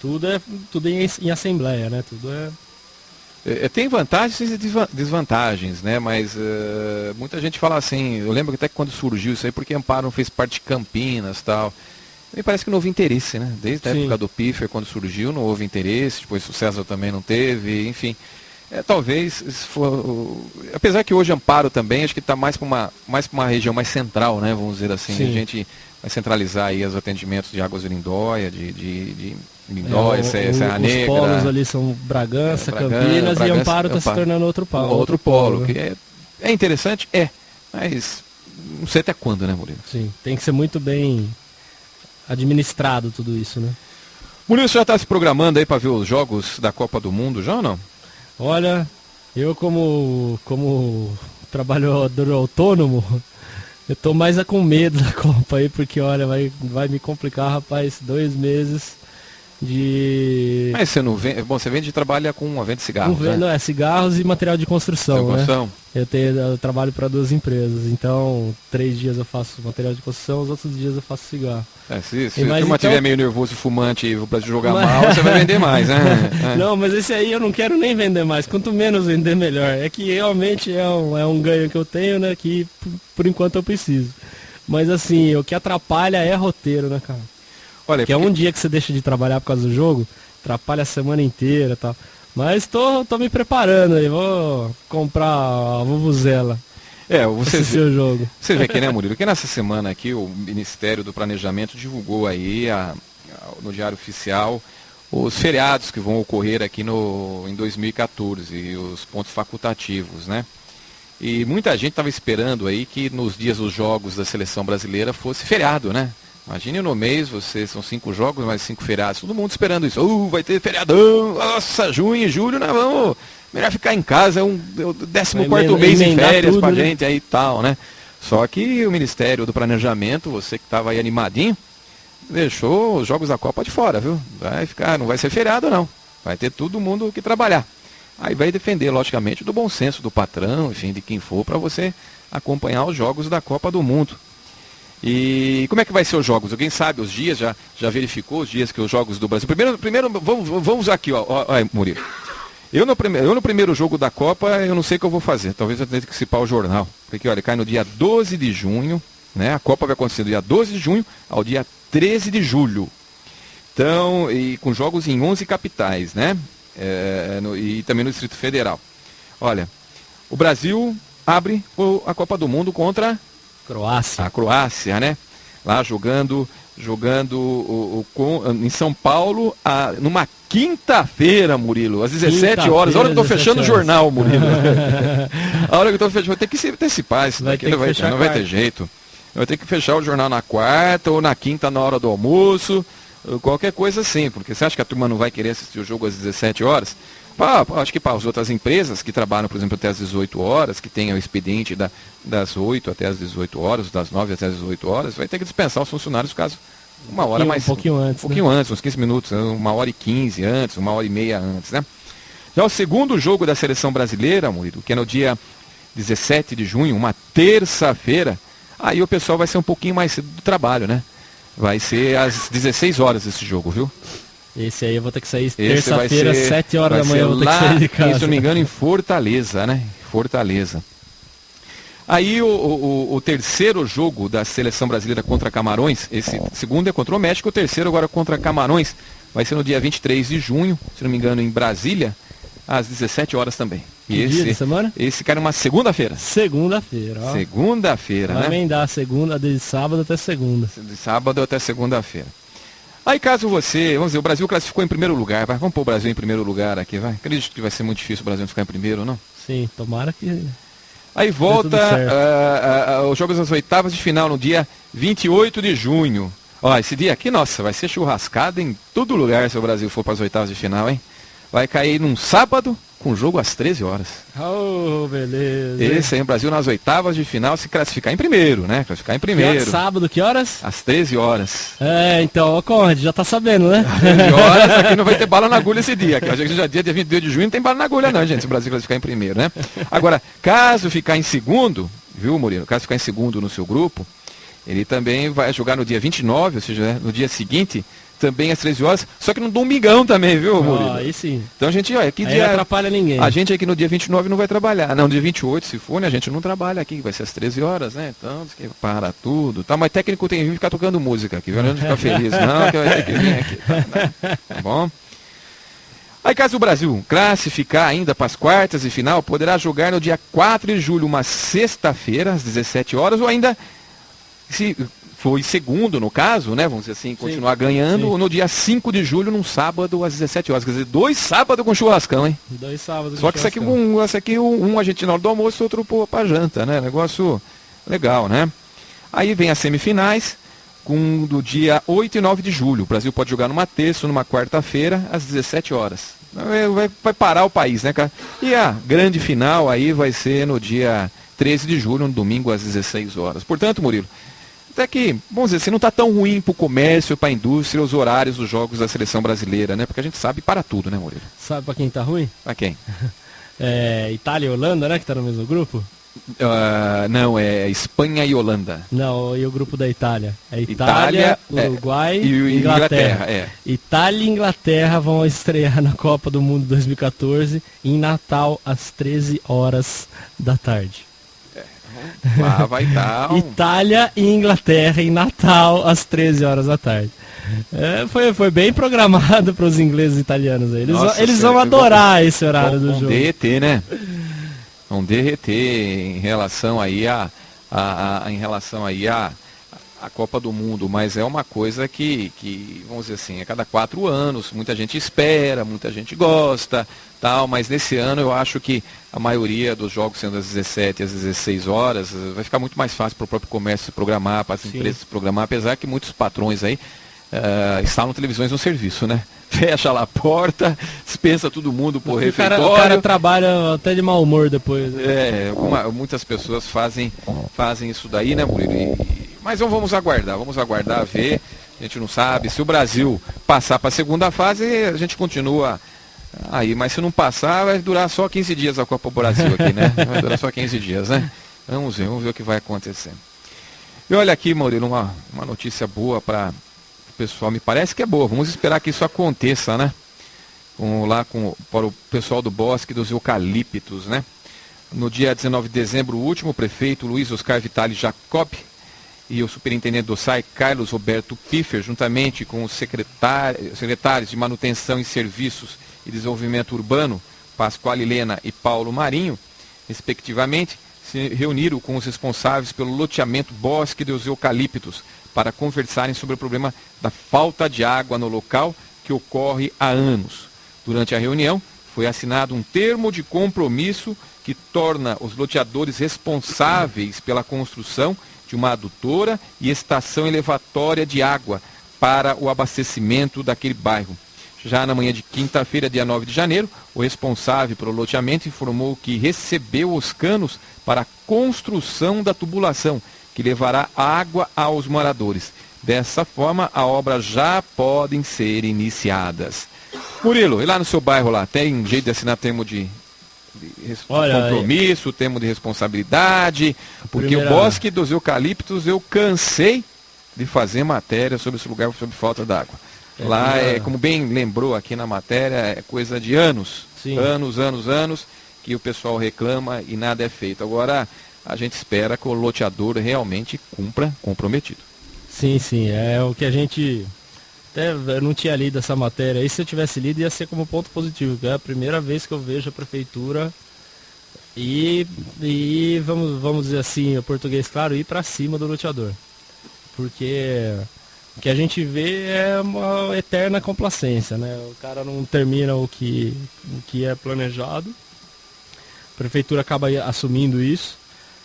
Tudo em assembleia, né? Tem vantagens e desvantagens, né? Mas muita gente fala assim, eu lembro até que quando surgiu isso aí, porque Amparo não fez parte de Campinas e tal. Me parece que não houve interesse, né? Desde a época do Piffer, quando surgiu, não houve interesse, depois o César também não teve, enfim. Talvez, se for, apesar que hoje Amparo também, acho que está mais para uma região mais central, né? Vamos dizer assim, a gente vai centralizar aí os atendimentos de Águas de Lindóia, de Lindóia, Serra Negra. Os polos ali são Bragança, Campinas, e Amparo está se tornando outro polo. Outro polo, que é interessante, mas não sei até quando, né, Murilo? Sim, tem que ser muito bem administrado tudo isso, né? Murilo, você já está se programando aí para ver os jogos da Copa do Mundo, já ou não? Olha, eu como trabalhador autônomo, eu tô mais com medo da Copa aí, porque olha, vai me complicar, rapaz, 2 meses de... Mas você não vende... Bom, você trabalha com uma venda de cigarros, né? Cigarros e material de construção, né? Eu trabalho para 2 empresas, então 3 dias eu faço material de construção, os outros dias eu faço cigarro. Se o turma estiver meio nervoso e fumante e para jogar mal, você vai vender mais, né? Não, mas esse aí eu não quero nem vender mais, quanto menos vender melhor. É que realmente é um ganho que eu tenho, né, que por enquanto eu preciso. Mas assim, o que atrapalha é roteiro, né, cara? Olha, que é um dia que você deixa de trabalhar por causa do jogo, atrapalha a semana inteira e tal. Mas tô me preparando aí, vou comprar a vuvuzela. Você vê aqui, né, Murilo? Que nessa semana aqui o Ministério do Planejamento divulgou aí no Diário Oficial os feriados que vão ocorrer aqui em 2014 e os pontos facultativos, né? E muita gente estava esperando aí que nos dias dos jogos da seleção brasileira fosse feriado, né? Imagine no mês, são 5 jogos, mais 5 feriados, todo mundo esperando isso. Vai ter feriadão, nossa, junho e julho, nós vamos... Melhor ficar em casa, é o 14º mês em férias pra gente aí e tal, né? Só que o Ministério do Planejamento, você que estava aí animadinho, deixou os jogos da Copa de fora, viu? Não vai ser feriado não, vai ter todo mundo que trabalhar. Aí vai defender, logicamente, do bom senso do patrão, enfim, de quem for, para você acompanhar os jogos da Copa do Mundo. E como é que vai ser os jogos? Alguém sabe os dias? Já verificou os dias que os jogos do Brasil... Primeiro vamos aqui, ó, Murilo. Eu no primeiro jogo da Copa, eu não sei o que eu vou fazer. Talvez eu tenha que cipar o jornal. Porque, olha, cai no dia 12 de junho, né? A Copa vai acontecer do dia 12 de junho ao dia 13 de julho. Então, e com jogos em 11 capitais, né? E também no Distrito Federal. Olha, o Brasil abre a Copa do Mundo contra a Croácia, né? Lá jogando em São Paulo, numa quinta-feira, Murilo, às 17 horas. A hora que eu estou fechando o jornal, Murilo. A hora que eu estou fechando, tem que se antecipar, isso daqui não vai ter jeito. Vai ter que fechar o jornal na quarta ou na quinta na hora do almoço, qualquer coisa assim, porque você acha que a turma não vai querer assistir o jogo às 17 horas? Acho que para as outras empresas que trabalham, por exemplo, até às 18 horas, que tenham o expediente das 8 até as 18 horas, das 9 até as 18 horas, vai ter que dispensar os funcionários caso uma hora mais... Um pouquinho antes, uns 15 minutos, 1h15 antes, 1h30 antes, né? Já o segundo jogo da seleção brasileira, Murilo, que é no dia 17 de junho, uma terça-feira, aí o pessoal vai ser um pouquinho mais cedo do trabalho, né? Vai ser às 16 horas esse jogo, viu? Esse aí eu vou ter que sair terça-feira, 7 horas da manhã, eu vou ter que sair de casa. Se não me engano, em Fortaleza, né? Fortaleza. Aí o terceiro jogo da seleção brasileira contra Camarões, esse segundo é contra o México, o terceiro agora contra Camarões, vai ser no dia 23 de junho, se não me engano, em Brasília, às 17 horas também. Que dia de semana? Esse cara é uma segunda-feira. Segunda-feira, ó. Segunda-feira, né? Vai emendar segunda, de sábado até segunda. De sábado até segunda-feira. Aí caso vamos dizer, o Brasil classificou em primeiro lugar, vamos pôr o Brasil em primeiro lugar aqui, vai. Acredito que vai ser muito difícil o Brasil ficar em primeiro, não? Sim, tomara que... Aí volta Deu tudo certo. os jogos das oitavas de final no dia 28 de junho. Ó, esse dia aqui, nossa, vai ser churrascada em todo lugar se o Brasil for para as oitavas de final, hein? Vai cair num sábado com jogo às 13 horas. Oh, beleza. Esse aí, o Brasil nas oitavas de final se classificar em primeiro, né? Classificar em primeiro. Sábado, que horas? Às 13 horas. Então, ó, Conrad, já tá sabendo, né? Às 13 horas, aqui não vai ter bala na agulha esse dia. Aqui, a gente já dia 22 de junho não tem bala na agulha não, gente, se o Brasil classificar em primeiro, né? Agora, caso ficar em segundo, viu, Murilo? Caso ficar em segundo no seu grupo, ele também vai jogar no dia 29, ou seja, né, no dia seguinte, também às 13 horas, só que no domingão também, viu, Murilo? Aí sim. Então a gente, olha, aqui Aí dia... não atrapalha ninguém. A gente aqui no dia 29 não vai trabalhar. Não, no dia 28, se for, né, a gente não trabalha aqui, vai ser às 13 horas, né? Então, diz que para tudo. Tá, mas técnico tem que vir ficar tocando música aqui, viu? Não ficar feliz, não, que vai ter que vir aqui. Tá bom? Aí caso o Brasil classificar ainda para as quartas e final, poderá jogar no dia 4 de julho, uma sexta-feira, às 17 horas, ou ainda, se foi segundo no caso, né, vamos dizer assim, continuar ganhando, sim. no dia 5 de julho, num sábado, às 17 horas. Quer dizer, 2 sábados com churrascão, hein? 2 sábados. Só que isso aqui, um a gente na hora do almoço, outro para janta, né? Negócio legal, né? Aí vem as semifinais, do dia 8 e 9 de julho. O Brasil pode jogar numa terça ou numa quarta-feira, às 17 horas. Vai parar o país, né, cara? E a grande final aí vai ser no dia 13 de julho, no domingo, às 16 horas. Portanto, Murilo, até que, vamos dizer assim, não está tão ruim para o comércio, para a indústria, os horários dos jogos da seleção brasileira, né? Porque a gente sabe para tudo, né, Murilo? Sabe para quem tá ruim? Para quem? Itália e Holanda, né, que tá no mesmo grupo? Não, é Espanha e Holanda. Não, e o grupo da Itália? É Itália, Uruguai e Inglaterra. Itália e Inglaterra vão estrear na Copa do Mundo 2014 em Natal, às 13 horas da tarde. Lá vai dar Itália e Inglaterra em Natal, às 13 horas da tarde. Foi bem programado para os ingleses e italianos aí. Eles vão adorar esse horário do jogo. Vão derreter, né? Vão derreter em relação aí a Copa do Mundo, mas é uma coisa que, vamos dizer assim, a cada 4 anos, muita gente espera, muita gente gosta, tal, mas nesse ano eu acho que a maioria dos jogos sendo às 17 às 16 horas, vai ficar muito mais fácil para o próprio comércio se programar, para as empresas se programar, apesar que muitos patrões aí instalam televisões no serviço, né? Fecha lá a porta, dispensa todo mundo por refeitório. O cara trabalha até de mau humor depois. Muitas pessoas fazem isso daí, né, Murilo? Mas vamos aguardar, ver. A gente não sabe. Se o Brasil passar para a segunda fase, a gente continua aí. Mas se não passar, vai durar só 15 dias a Copa do Brasil aqui, né? Vai durar só 15 dias, né? Vamos ver o que vai acontecer. E olha aqui, Murilo, uma notícia boa para o pessoal. Me parece que é boa. Vamos esperar que isso aconteça, né? Para o pessoal do Bosque dos Eucaliptos, né? No dia 19 de dezembro, o último prefeito, Luiz Oscar Vitali Jacob, e o superintendente do SAI, Carlos Roberto Piffer, juntamente com os secretários de Manutenção e Serviços e Desenvolvimento Urbano, Pascoal Helena e Paulo Marinho, respectivamente, se reuniram com os responsáveis pelo loteamento Bosque dos Eucaliptos para conversarem sobre o problema da falta de água no local que ocorre há anos. Durante a reunião, foi assinado um termo de compromisso que torna os loteadores responsáveis pela construção de uma adutora e estação elevatória de água para o abastecimento daquele bairro. Já na manhã de quinta-feira, dia 9 de janeiro, o responsável pelo loteamento informou que recebeu os canos para a construção da tubulação, que levará água aos moradores. Dessa forma, a obra já podem ser iniciadas. Murilo, e lá no seu bairro lá, tem jeito de assinar termo de compromisso, termo de responsabilidade? Porque o Bosque dos Eucaliptos, eu cansei de fazer matéria sobre esse lugar, sobre falta d'água. Lá, como bem lembrou aqui na matéria, é coisa de anos. Sim. Anos, que o pessoal reclama e nada é feito. Agora, a gente espera que o loteador realmente cumpra comprometido. Sim, é o que a gente... Até eu não tinha lido essa matéria aí, se eu tivesse lido ia ser como ponto positivo, que é a primeira vez que eu vejo a prefeitura e vamos dizer assim, o português claro, ir para cima do loteador. Porque o que a gente vê é uma eterna complacência, né? O cara não termina o que é planejado, a prefeitura acaba assumindo isso.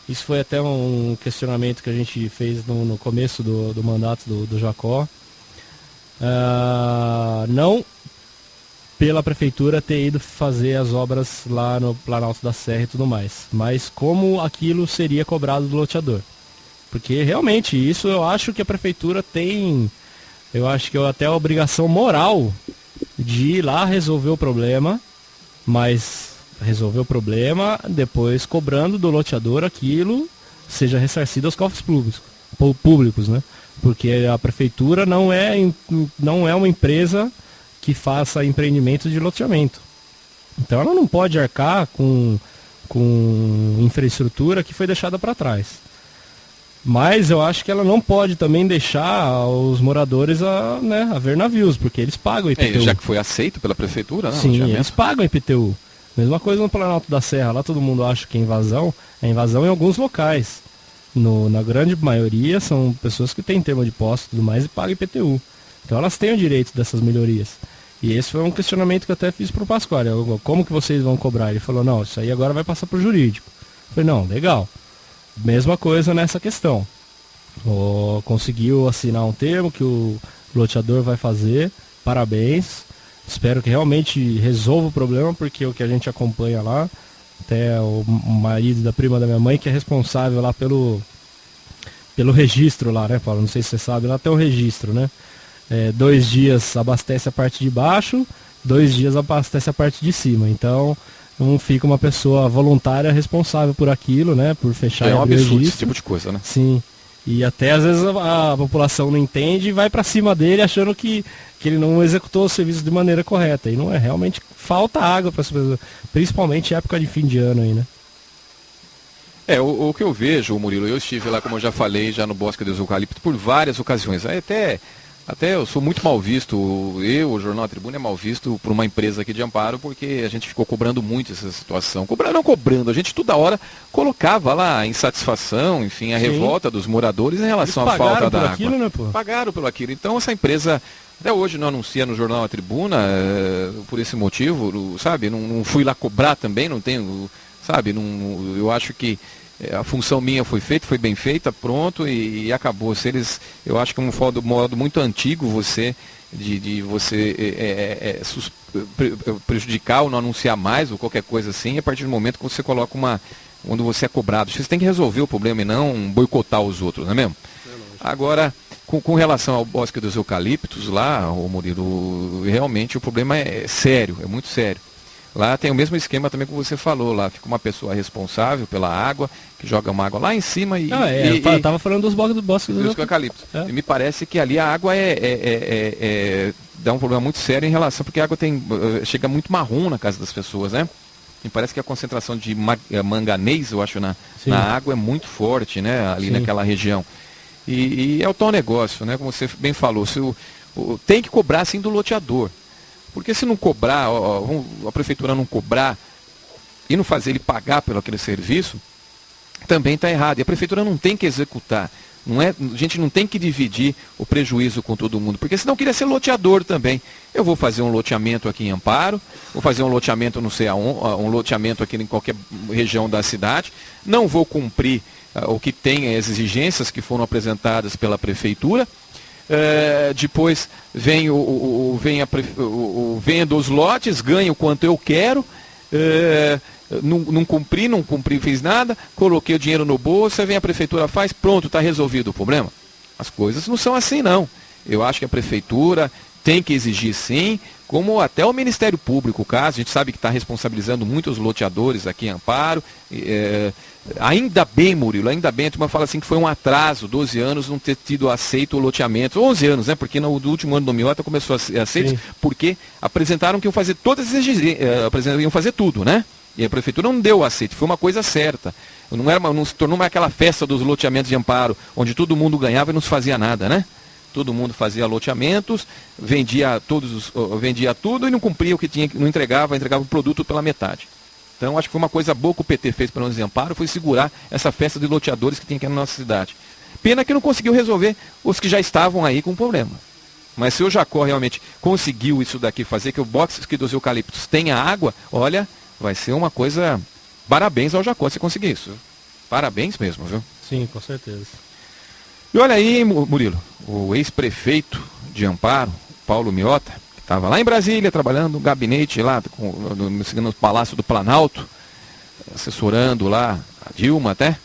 Isso foi até um questionamento que a gente fez no começo do mandato do Jacó. Não pela prefeitura ter ido fazer as obras lá no Planalto da Serra e tudo mais, mas como aquilo seria cobrado do loteador. Porque realmente isso eu acho que a prefeitura tem, eu acho que até a obrigação moral de ir lá resolver o problema, mas resolver o problema depois cobrando do loteador aquilo seja ressarcido aos cofres públicos, né? Porque a prefeitura não é uma empresa que faça empreendimento de loteamento. Então ela não pode arcar com infraestrutura que foi deixada para trás. Mas eu acho que ela não pode também deixar os moradores a ver navios, porque eles pagam IPTU. Já que foi aceito pela prefeitura, né? Sim, eles pagam IPTU. Mesma coisa no Planalto da Serra, lá todo mundo acha que é invasão em alguns locais. Na grande maioria são pessoas que têm termo de posse e tudo mais e pagam IPTU. Então elas têm o direito dessas melhorias. E esse foi um questionamento que eu até fiz para o Pasquale. Como que vocês vão cobrar? Ele falou, não, isso aí agora vai passar para o jurídico. Eu falei, não, legal. Mesma coisa nessa questão. Conseguiu assinar um termo que o loteador vai fazer. Parabéns. Espero que realmente resolva o problema, porque o que a gente acompanha lá, até o marido da prima da minha mãe, que é responsável lá pelo registro lá, né, Paulo? Não sei se você sabe, lá tem o registro, né? 2 dias abastece a parte de baixo, 2 dias abastece a parte de cima. Então, não fica uma pessoa voluntária responsável por aquilo, né? Por fechar e abrir o registro. É um absurdo esse registro. tipo de coisa, né? Sim. E até às vezes a população não entende e vai para cima dele achando que ele não executou o serviço de maneira correta. E não é, realmente falta água para as pessoas, principalmente em época de fim de ano aí, né? O que eu vejo, Murilo, eu estive lá, como eu já falei, já no Bosque dos Eucaliptos por várias ocasiões. Até eu sou muito mal visto, o Jornal A Tribuna é mal visto por uma empresa aqui de Amparo, porque a gente ficou cobrando muito essa situação. A gente toda hora colocava lá a insatisfação, enfim, a Sim. revolta dos moradores em relação à falta da água. Aquilo, né, pô? Pagaram pelo aquilo. Então essa empresa, até hoje não anuncia no Jornal A Tribuna, por esse motivo, sabe? Não fui lá cobrar também, não tenho, sabe? Eu acho que a função minha foi bem feita, pronto, e acabou. Eu acho que é um modo muito antigo de você prejudicar ou não anunciar mais ou qualquer coisa assim, a partir do momento que você coloca quando você é cobrado. Você tem que resolver o problema e não boicotar os outros, não é mesmo? Agora, com relação ao Bosque dos Eucaliptos lá, Murilo, realmente o problema é sério, é muito sério. Lá tem o mesmo esquema também que você falou, lá fica uma pessoa responsável pela água, que joga uma água lá em cima e... eu estava falando dos bosques dos eucaliptos. E me parece que ali a água dá um problema muito sério em relação, porque a água chega muito marrom na casa das pessoas, né? Me parece que a concentração de manganês, eu acho, na água é muito forte, né? Ali naquela região. E é o tal negócio, né? Como você bem falou, tem que cobrar sim do loteador. Porque se não cobrar, a prefeitura não cobrar e não fazer ele pagar pelo aquele serviço, também está errado. E a prefeitura não tem que executar. A gente não tem que dividir o prejuízo com todo mundo, porque senão queria ser loteador também. Eu vou fazer um loteamento aqui em Amparo, vou fazer um loteamento não sei aonde, um loteamento aqui em qualquer região da cidade, não vou cumprir o que tem as exigências que foram apresentadas pela prefeitura. Depois vem vendo os lotes, ganho o quanto eu quero, não cumpri, fiz nada, coloquei o dinheiro no bolso, aí vem a prefeitura, faz, pronto, está resolvido o problema. As coisas não são assim, não. Eu acho que a prefeitura tem que exigir sim, como até o Ministério Público, caso, a gente sabe que está responsabilizando muitos loteadores aqui em Amparo. Ainda bem, Murilo, ainda bem, a turma fala assim que foi um atraso, 12 anos não ter tido aceito o loteamento, 11 anos, né, porque no último ano do Miota começou a ser aceito, porque apresentaram que iam fazer todas as exigências, iam fazer tudo, né, e a prefeitura não deu aceito, foi uma coisa certa, não se tornou mais aquela festa dos loteamentos de Amparo, onde todo mundo ganhava e não se fazia nada, né. Todo mundo fazia loteamentos, vendia tudo e não cumpria o que tinha, não entregava o produto pela metade. Então, acho que foi uma coisa boa que o PT fez para o Amparo, foi segurar essa festa de loteadores que tem aqui na nossa cidade. Pena que não conseguiu resolver os que já estavam aí com problema. Mas se o Jacó realmente conseguiu isso daqui, fazer que o Bosque dos Eucaliptos tenha água, olha, vai ser uma coisa... Parabéns ao Jacó se conseguir isso. Parabéns mesmo, viu? Sim, com certeza. E olha aí, Murilo, o ex-prefeito de Amparo, Paulo Miota, que estava lá em Brasília, trabalhando no gabinete lá, no Palácio do Planalto, assessorando lá a Dilma até,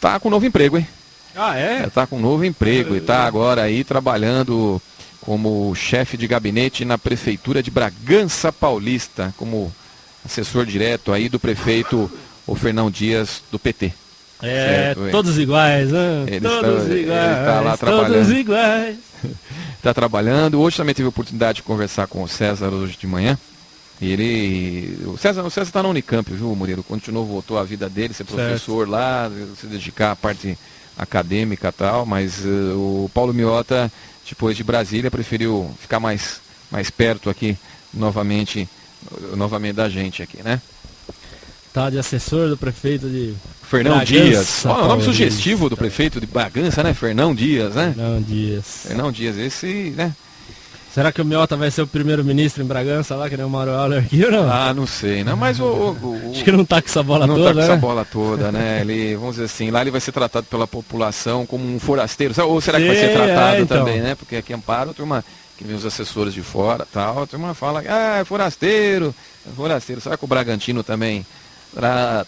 tá com um novo emprego, hein? Ah, é? Tá com um novo emprego e tá agora aí trabalhando como chefe de gabinete na Prefeitura de Bragança Paulista, como assessor direto aí do prefeito o Fernão Dias, do PT. É, certo, todos iguais, né? Todos iguais. Ele tá lá trabalhando. Todos iguais. Está trabalhando. Hoje também tive a oportunidade de conversar com o César hoje de manhã. E o César está na Unicamp, viu, Murilo? Continuou, voltou a vida dele, ser professor lá, se dedicar à parte acadêmica e tal, mas o Paulo Miota, depois de Brasília, preferiu ficar mais perto aqui, novamente da gente aqui, né? Tá de assessor do prefeito de Fernão Bragança, Dias. Olha o nome Paulista. sugestivo do prefeito de Bragança, né? Fernão Dias, né? Fernão Dias. Fernão Dias, esse, né? Será que o Miota vai ser o primeiro-ministro em Bragança lá, que nem o Mauro Auler aqui ou não? Ah, não sei, né? Mas Acho que não tá com essa bola não toda, tá com essa né? bola toda, né? Ele, vamos dizer assim, lá ele vai ser tratado pela população como um forasteiro. Ou será que vai ser tratado então. também, né? Porque aqui em Amparo, a turma que vem os assessores de fora tal, a turma fala, é forasteiro. Será que o Bragantino também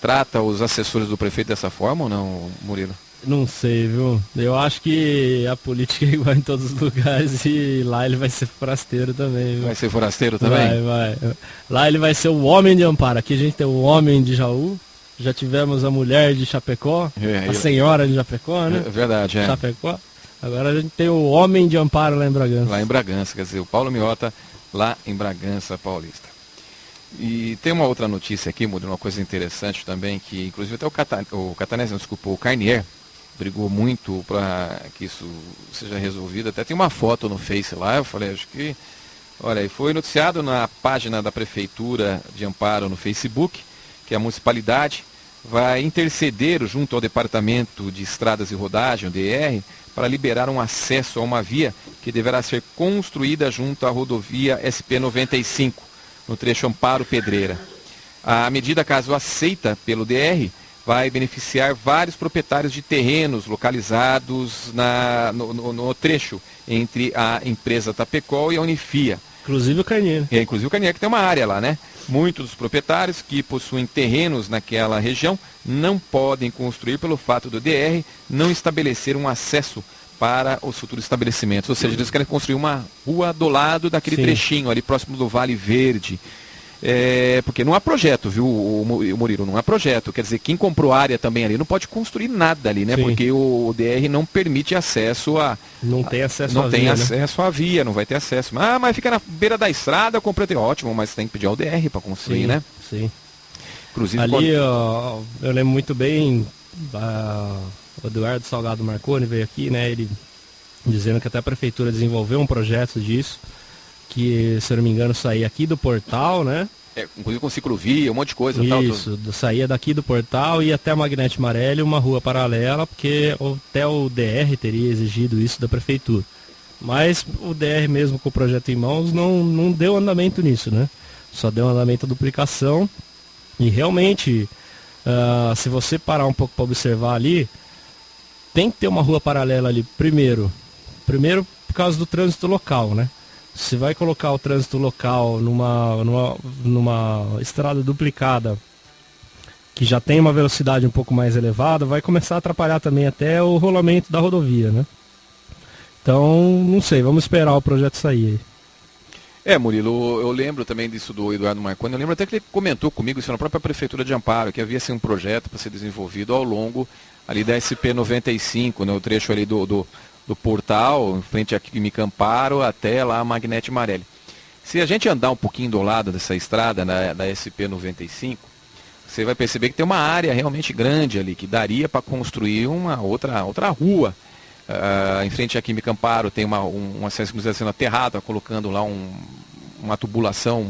trata os assessores do prefeito dessa forma ou não, Murilo? Não sei, viu? Eu acho que a política é igual em todos os lugares e lá ele vai ser forasteiro também, viu? Vai ser forasteiro também? Vai. Lá ele vai ser o homem de Amparo. Aqui a gente tem o homem de Jaú. Já tivemos a mulher de Chapecó, a senhora de Chapecó, né? É verdade, é. Chapecó. Agora a gente tem o homem de Amparo lá em Bragança. Lá em Bragança, quer dizer, o Paulo Miota lá em Bragança Paulista. E tem uma outra notícia aqui, Murilo, uma coisa interessante também, que inclusive até o Carnier brigou muito para que isso seja resolvido. Até tem uma foto no Face lá, eu falei, acho que... Olha, e foi noticiado na página da Prefeitura de Amparo no Facebook, que a municipalidade vai interceder junto ao Departamento de Estradas e Rodagem, o DR, para liberar um acesso a uma via que deverá ser construída junto à rodovia SP-95, no trecho Amparo-Pedreira. A medida, caso aceita pelo DR, vai beneficiar vários proprietários de terrenos localizados no trecho entre a empresa Tapecol e a Unifia. Inclusive o Carnier. Inclusive o Carnier, que tem uma área lá, né? Muitos dos proprietários que possuem terrenos naquela região não podem construir pelo fato do DR não estabelecer um acesso para os futuros estabelecimentos. Ou seja, eles querem construir uma rua do lado daquele trechinho ali próximo do Vale Verde. Porque não há projeto, viu, o Murilo, não há projeto. Quer dizer, quem comprou área também ali não pode construir nada ali, né? Sim. Porque o DR não permite acesso a... Não tem acesso não à tem via, acesso à via, não vai ter acesso. Mas fica na beira da estrada, eu comprei, ótimo, mas tem que pedir ao DR para construir, sim, né? Sim. Inclusive, Ali, ó, eu lembro muito bem, o Eduardo Salgado Marconi veio aqui, né? Ele dizendo que até a prefeitura desenvolveu um projeto disso, que, se eu não me engano, saía aqui do portal, né? Inclusive com ciclovia, um monte de coisa. Isso, saía daqui do portal e até a Magnete Marelli, uma rua paralela, porque até o DR teria exigido isso da prefeitura. Mas o DR mesmo com o projeto em mãos não deu andamento nisso, né? Só deu andamento à duplicação. E realmente, se você parar um pouco para observar ali, tem que ter uma rua paralela ali, primeiro por causa do trânsito local, né? Se vai colocar o trânsito local numa estrada duplicada, que já tem uma velocidade um pouco mais elevada, vai começar a atrapalhar também até o rolamento da rodovia, né? Então, não sei, vamos esperar o projeto sair aí. Murilo, eu lembro também disso do Eduardo Marconi, eu lembro até que ele comentou comigo isso na própria Prefeitura de Amparo, que havia assim, um projeto para ser desenvolvido ao longo ali da SP-95, né, o trecho ali do portal, em frente a Química Amparo, até lá a Magnete Marelli. Se a gente andar um pouquinho do lado dessa estrada, da SP-95, você vai perceber que tem uma área realmente grande ali, que daria para construir uma outra rua. Em frente à Química Amparo tem um acesso que está sendo aterrado, colocando lá uma tubulação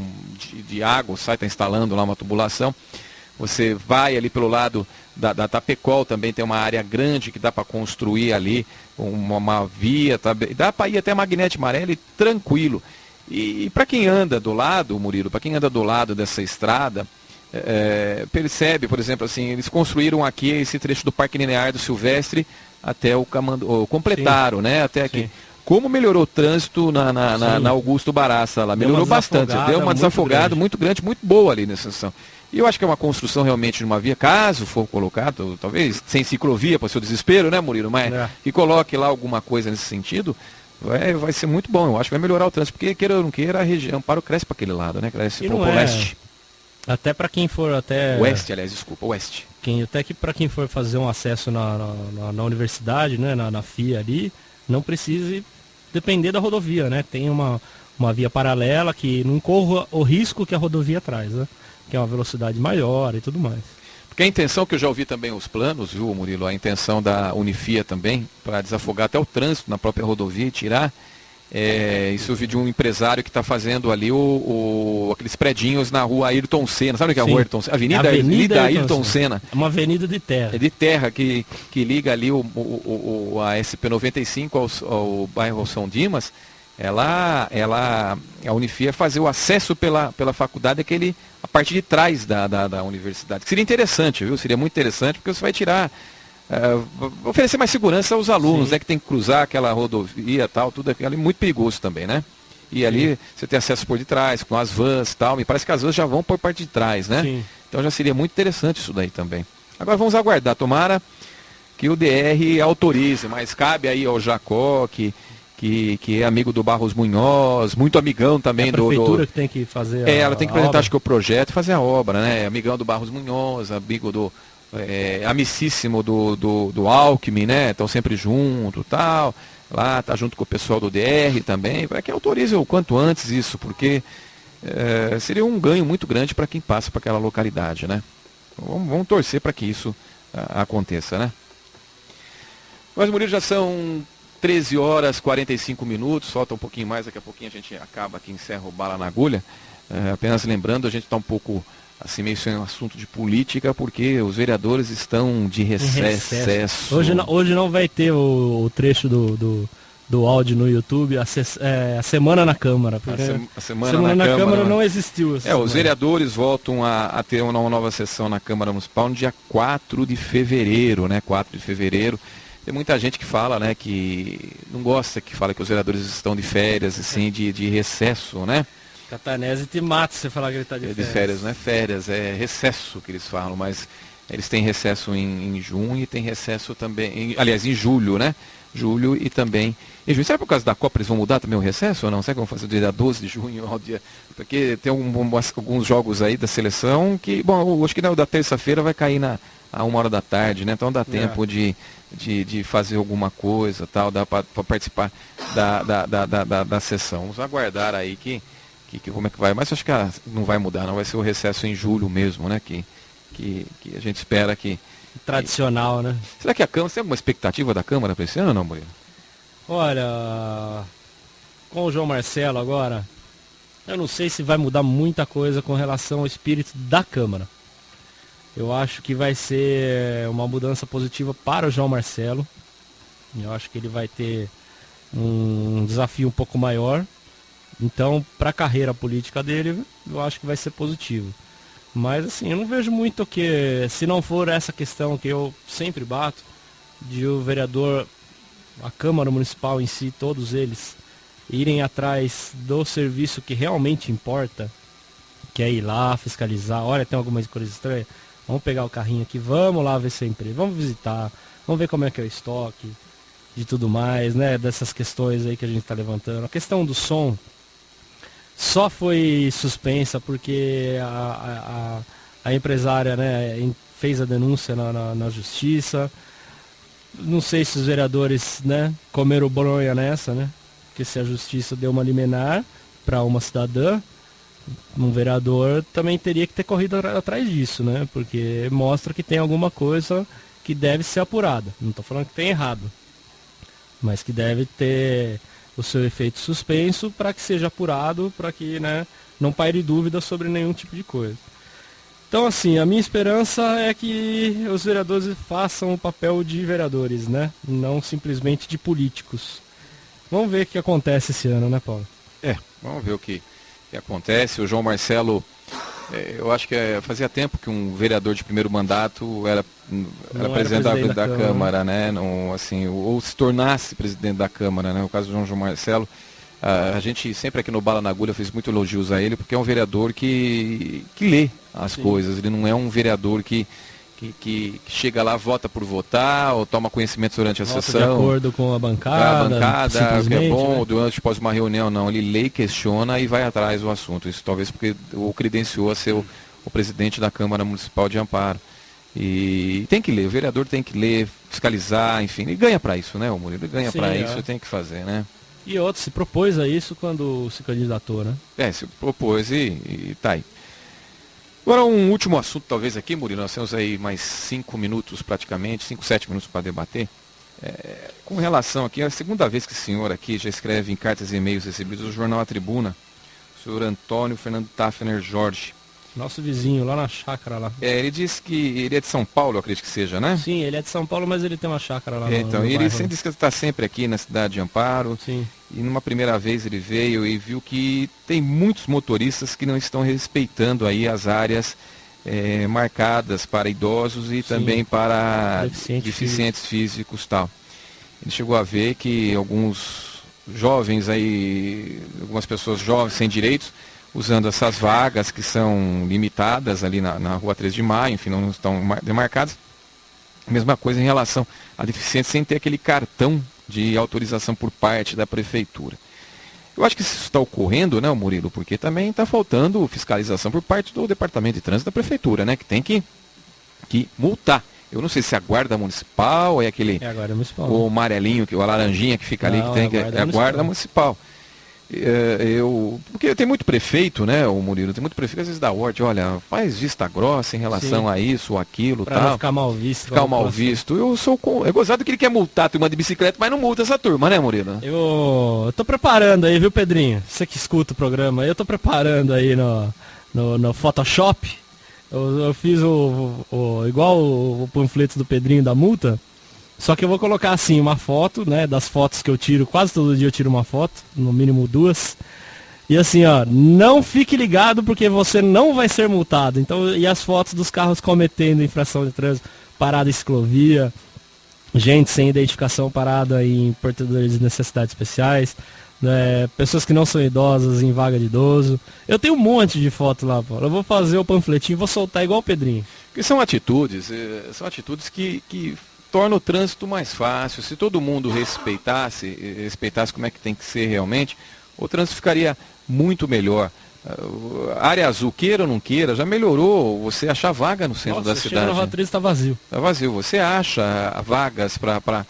de água, está instalando lá uma tubulação. Você vai ali pelo lado da Tapecol, também tem uma área grande que dá para construir ali uma via, dá para ir até a Magnete Marelli tranquilo. E para quem anda do lado, Murilo, para quem anda do lado dessa estrada, percebe, por exemplo, assim, eles construíram aqui esse trecho do Parque Linear do Silvestre até o completaram, né? Até aqui. Sim. Como melhorou o trânsito na Augusto Baraça lá? Melhorou bastante. Deu uma desafogada muito grande, muito boa ali nessa estação. E eu acho que é uma construção realmente de uma via, caso for colocado, talvez sem ciclovia, para o seu desespero, né, Murilo? Mas que coloque lá alguma coisa nesse sentido, vai ser muito bom. Eu acho que vai melhorar o trânsito, porque queira ou não queira, a região Amparo cresce para aquele lado, né? Cresce para o leste. Até para quem for Oeste, aliás, desculpa, oeste. Para quem for fazer um acesso na universidade, né, na FIA ali, não precise depender da rodovia, né? Tem uma via paralela que não corra o risco que a rodovia traz, né? Que é uma velocidade maior e tudo mais. Porque a intenção, que eu já ouvi também os planos, viu, Murilo? A intenção da Unifia também, para desafogar até o trânsito na própria rodovia e tirar. Isso eu vi de um empresário que está fazendo ali aqueles predinhos na rua Ayrton Senna. Sabe o que é a rua Ayrton Senna? Avenida Ayrton Senna. É uma avenida de terra. É de terra que liga ali a SP-95 ao bairro São Dimas. A Unifia fazer o acesso pela faculdade, a parte de trás da universidade. Que seria interessante, viu? Seria muito interessante, porque você vai tirar... oferecer mais segurança aos alunos, né, que tem que cruzar aquela rodovia e tal, tudo aquilo ali, muito perigoso também, né? E ali você tem acesso por detrás, com as vans e tal, me parece que as vans já vão por parte de trás, né? Sim. Então já seria muito interessante isso daí também. Agora vamos aguardar, tomara que o DR autorize, mas cabe aí ao Jacó, que é amigo do Barros Munhoz, muito amigão também do... A prefeitura que tem que fazer ela tem que apresentar, acho que o projeto e fazer a obra, né? Amigão do Barros Munhoz, amigo do... amicíssimo do Alckmin, né? Estão sempre junto, tal. Lá tá junto com o pessoal do DR também, para que autorize o quanto antes isso, porque seria um ganho muito grande para quem passa para aquela localidade, né? Vamos torcer para que isso aconteça, né? Mas, Murilo, já são 13 horas 45 minutos, falta um pouquinho mais, daqui a pouquinho a gente acaba aqui, encerra o Bala na Agulha. Apenas lembrando, a gente está um pouco assim meio sem um assunto de política, porque os vereadores estão de recesso. Hoje não vai ter o trecho do áudio no YouTube, a semana na Câmara. A semana na Câmara não existiu. Os vereadores voltam a ter uma nova sessão na Câmara Municipal no dia 4 de fevereiro, né? 4 de fevereiro. Tem muita gente que fala, né, que não gosta, que fala que os vereadores estão de férias, assim, de recesso, né? Catanese te mata se você falar que ele está de férias. De férias, não é férias, é recesso que eles falam, mas eles têm recesso em junho e tem recesso também, aliás, em julho, né? Julho e também em junho. Será que por causa da Copa eles vão mudar também o recesso ou não? Será que vão fazer o dia 12 de junho ao dia... Porque tem alguns jogos aí da seleção que, bom, eu acho que da terça-feira vai cair a 1h da tarde, né? Então dá tempo de fazer alguma coisa, tal, dá para participar da sessão. Vamos aguardar aí que como é que vai, mas acho que não vai mudar, não vai ser o recesso em julho mesmo, né, que a gente espera que... Tradicional, né? Será que a Câmara, você tem alguma expectativa da Câmara para esse ano ou não, Murilo? Olha, com o João Marcelo agora, eu não sei se vai mudar muita coisa com relação ao espírito da Câmara. Eu acho que vai ser uma mudança positiva para o João Marcelo. Eu acho que ele vai ter um desafio um pouco maior. Então, para a carreira política dele, eu acho que vai ser positivo. Mas, assim, eu não vejo muito que, se não for essa questão que eu sempre bato, de o vereador, a Câmara Municipal em si, todos eles, irem atrás do serviço que realmente importa, que é ir lá, fiscalizar, olha, tem alguma coisa estranha, vamos pegar o carrinho aqui, vamos lá ver sempre, vamos visitar, vamos ver como é que é o estoque, de tudo mais, né, dessas questões aí que a gente está levantando. A questão do som só foi suspensa porque a empresária, né, fez a denúncia na justiça. Não sei se os vereadores, né, comeram bronha nessa, né? Porque se a justiça deu uma liminar para uma cidadã, um vereador também teria que ter corrido atrás disso, né? Porque mostra que tem alguma coisa que deve ser apurada. Não estou falando que tem errado, mas que deve ter o seu efeito suspenso para que seja apurado, para que, né, não paire dúvida sobre nenhum tipo de coisa. Então, assim, a minha esperança é que os vereadores façam o papel de vereadores, né? Não simplesmente de políticos. Vamos ver o que acontece esse ano, né, Paulo? Vamos ver o que acontece. O João Marcelo Eu acho que fazia tempo que um vereador de primeiro mandato era presidente da Câmara, né? Não, assim, ou se tornasse presidente da Câmara, né? O caso do João Marcelo. A gente sempre aqui no Bala na Agulha fez muito elogios a ele, porque é um vereador que lê as coisas. Ele não é um vereador que chega lá, vota por votar, ou toma conhecimento durante a sessão. De acordo com a bancada, que é bom, né? durante após uma reunião, não. Ele lê, questiona e vai atrás do assunto. Isso talvez porque o credenciou a ser o presidente da Câmara Municipal de Amparo. E tem que ler, o vereador tem que ler, fiscalizar, enfim. Ele ganha para isso, né, o Murilo? Ele ganha para isso, tem que fazer, né? E outro se propôs a isso quando se candidatou, né? Se propôs e tá aí. Agora um último assunto talvez aqui, Murilo, nós temos aí mais 5 minutos praticamente, 5, 7 minutos para debater. Com relação aqui, é a segunda vez que o senhor aqui já escreve em cartas e e-mails recebidos do jornal A Tribuna, o senhor Antônio Fernando Tafner Jorge. Nosso vizinho, lá na chácara lá. Ele disse que ele é de São Paulo, eu acredito que seja, né? Sim, ele é de São Paulo, mas ele tem uma chácara lá Então, no ele bairro, sempre diz que está sempre aqui na cidade de Amparo. Sim. E numa primeira vez ele veio e viu que tem muitos motoristas que não estão respeitando aí as áreas marcadas para idosos e também para deficientes físicos e tal. Ele chegou a ver que alguns jovens aí, algumas pessoas jovens sem direitos, usando essas vagas que são limitadas ali na rua 13 de Maio, enfim, não estão demarcadas. Mesma coisa em relação a deficientes sem ter aquele cartão de autorização por parte da prefeitura. Eu acho que isso está ocorrendo, né, Murilo, porque também está faltando fiscalização por parte do Departamento de Trânsito da Prefeitura, né, que tem que multar. Eu não sei se é a Guarda Municipal, é aquele... É a Guarda Municipal. O amarelinho, a laranjinha que fica ali, que tem, é a Guarda Municipal. Porque tem muito prefeito, né, o Murilo, tem muito prefeito, às vezes dá ordem, olha, faz vista grossa em relação a isso ou aquilo, pra tal. Não ficar mal visto. Ficar mal visto. É gozado que ele quer multar a turma de bicicleta, mas não multa essa turma, né, Murilo? Eu tô preparando aí, viu, Pedrinho? Você que escuta o programa, eu tô preparando aí no Photoshop. Eu fiz igual o panfleto do Pedrinho da multa. Só que eu vou colocar assim uma foto, né, das fotos que eu tiro, quase todo dia eu tiro uma foto, no mínimo 2. E assim, ó, não fique ligado porque você não vai ser multado. Então, e as fotos dos carros cometendo infração de trânsito, parada em ciclovia, gente sem identificação parada em portadores de necessidades especiais, né, pessoas que não são idosas em vaga de idoso. Eu tenho um monte de foto lá, Paulo. Eu vou fazer o panfletinho e vou soltar igual o Pedrinho. Porque são atitudes que torna o trânsito mais fácil. Se todo mundo respeitasse como é que tem que ser realmente, o trânsito ficaria muito melhor. A área azul, queira ou não queira, já melhorou você achar vaga no centro da cidade. Chega no Rua está vazio. Está vazio. Você acha vagas para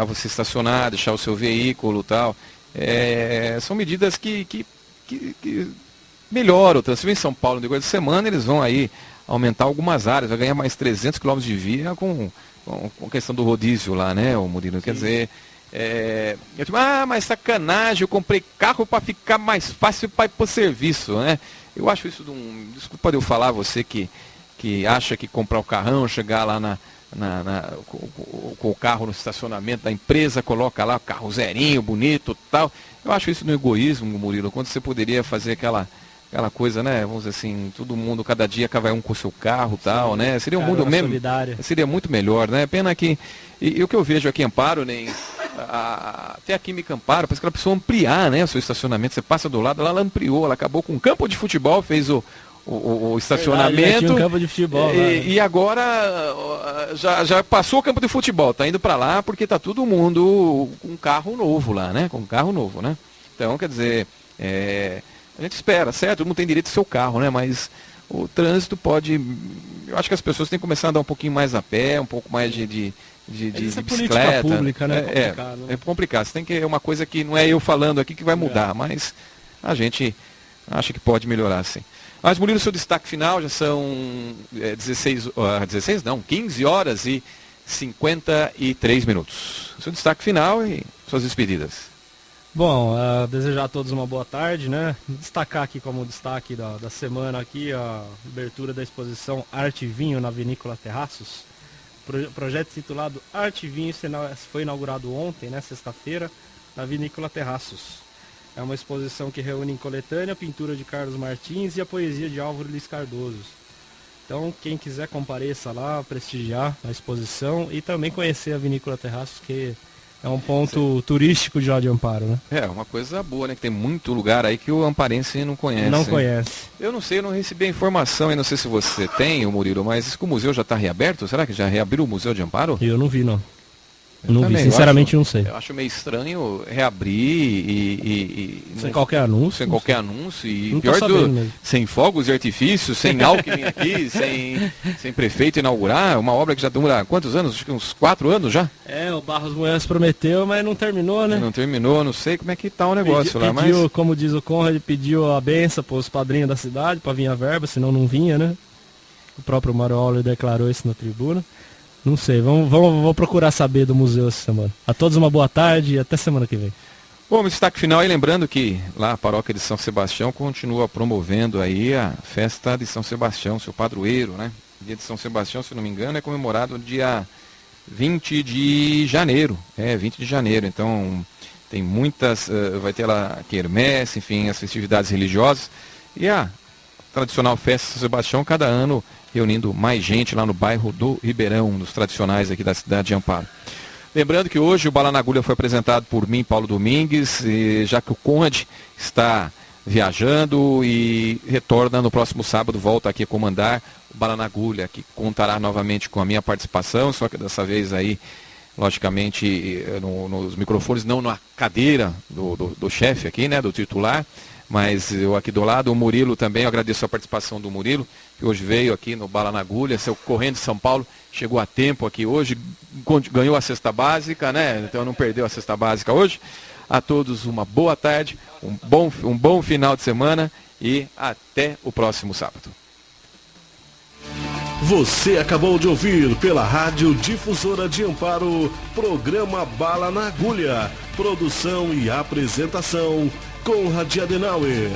você estacionar, deixar o seu veículo e tal. São medidas que melhoram o trânsito. Em São Paulo, no decorrer de semana, eles vão aí aumentar algumas áreas, vai ganhar mais 300 km de via com a questão do rodízio lá, né, o Murilo? Quer dizer, eu digo, mas sacanagem, eu comprei carro para ficar mais fácil para ir para o serviço, né? Eu acho isso desculpa eu falar, você que acha que comprar o carrão, chegar lá com o carro no estacionamento da empresa, coloca lá o carro zerinho, bonito tal. Eu acho isso no egoísmo, Murilo, quando você poderia fazer aquela coisa, né? Vamos dizer assim, todo mundo, cada dia vai um com o seu carro e tal, né? Seria um mundo mesmo. Solidária. Seria muito melhor, né? Pena que. E o que eu vejo aqui em Amparo, nem. Até a Química Amparo, parece que ela precisou ampliar, né? O seu estacionamento. Você passa do lado, ela ampliou, ela acabou com um campo de futebol, fez o estacionamento. Verdade, tinha um campo de futebol, e agora já passou o campo de futebol, tá indo para lá porque tá todo mundo com um carro novo lá, né? Com um carro novo, né? Então, quer dizer, a gente espera, certo? Todo mundo tem direito ao seu carro, né? Mas o trânsito pode... Eu acho que as pessoas têm que começar a andar um pouquinho mais a pé, um pouco mais de bicicleta. Pública, né? É complicado. É uma coisa que não é eu falando aqui que vai mudar, mas a gente acha que pode melhorar, sim. Mas, Murilo, seu destaque final, já são 15 horas e 53 minutos. Seu destaque final e suas despedidas. Bom, desejar a todos uma boa tarde, né? Destacar aqui como destaque da semana aqui a abertura da exposição Arte e Vinho na Vinícola Terraços. Projeto titulado Arte e Vinho foi inaugurado ontem, né, sexta-feira, na Vinícola Terraços. É uma exposição que reúne em coletânea a pintura de Carlos Martins e a poesia de Álvaro Luiz Cardoso. Então, quem quiser compareça lá, prestigiar a exposição e também conhecer a Vinícola Terraços, que é um ponto turístico de lá de Amparo, né? É, uma coisa boa, né? Que tem muito lugar aí que o amparense não conhece. Não conhece. Eu não sei, eu não recebi a informação, eu não sei se você tem, Murilo, mas diz que o museu já está reaberto? Será que já reabriu o Museu de Amparo? Eu não vi, não. Eu Não também, vi, sinceramente não sei. Eu acho meio estranho reabrir e Sem qualquer anúncio. sem qualquer anúncio e Não tô pior sabendo mesmo. sem fogos de artifício, sem Alckmin aqui, sem prefeito inaugurar, uma obra que já dura quantos anos? Acho que uns 4 anos já? É, o Barros Moedas prometeu, mas não terminou, né? Não terminou, não sei como é que tá o negócio lá, pediu, mas... como diz o Conrad, pediu a benção para os padrinhos da cidade, para vir a verba, senão não vinha, né? O próprio Mário Auler declarou isso na tribuna. Não sei, vamos procurar saber do museu essa semana. A todos uma boa tarde e até semana que vem. Bom, destaque final aí, lembrando que lá a paróquia de São Sebastião continua promovendo aí a festa de São Sebastião, seu padroeiro, né? Dia de São Sebastião, se não me engano, é comemorado dia 20 de janeiro. 20 de janeiro. Então, tem muitas, vai ter lá quermesse, enfim, as festividades religiosas. E a tradicional festa de São Sebastião, cada ano reunindo mais gente lá no bairro do Ribeirão, um dos tradicionais aqui da cidade de Amparo. Lembrando que hoje o Bala na Agulha foi apresentado por mim, Paulo Domingues, já que o Conde está viajando e retorna no próximo sábado, volta aqui a comandar o Bala na Agulha, que contará novamente com a minha participação, só que dessa vez aí, logicamente, nos microfones, não na cadeira do chefe aqui, né, do titular, mas eu aqui do lado, o Murilo também, eu agradeço a participação do Murilo, que hoje veio aqui no Bala na Agulha, seu correndo de São Paulo, chegou a tempo aqui hoje, ganhou a cesta básica, né? Então não perdeu a cesta básica hoje. A todos uma boa tarde, um bom final de semana e até o próximo sábado. Você acabou de ouvir pela Rádio Difusora de Amparo, programa Bala na Agulha, produção e apresentação, Conrad Adenauer.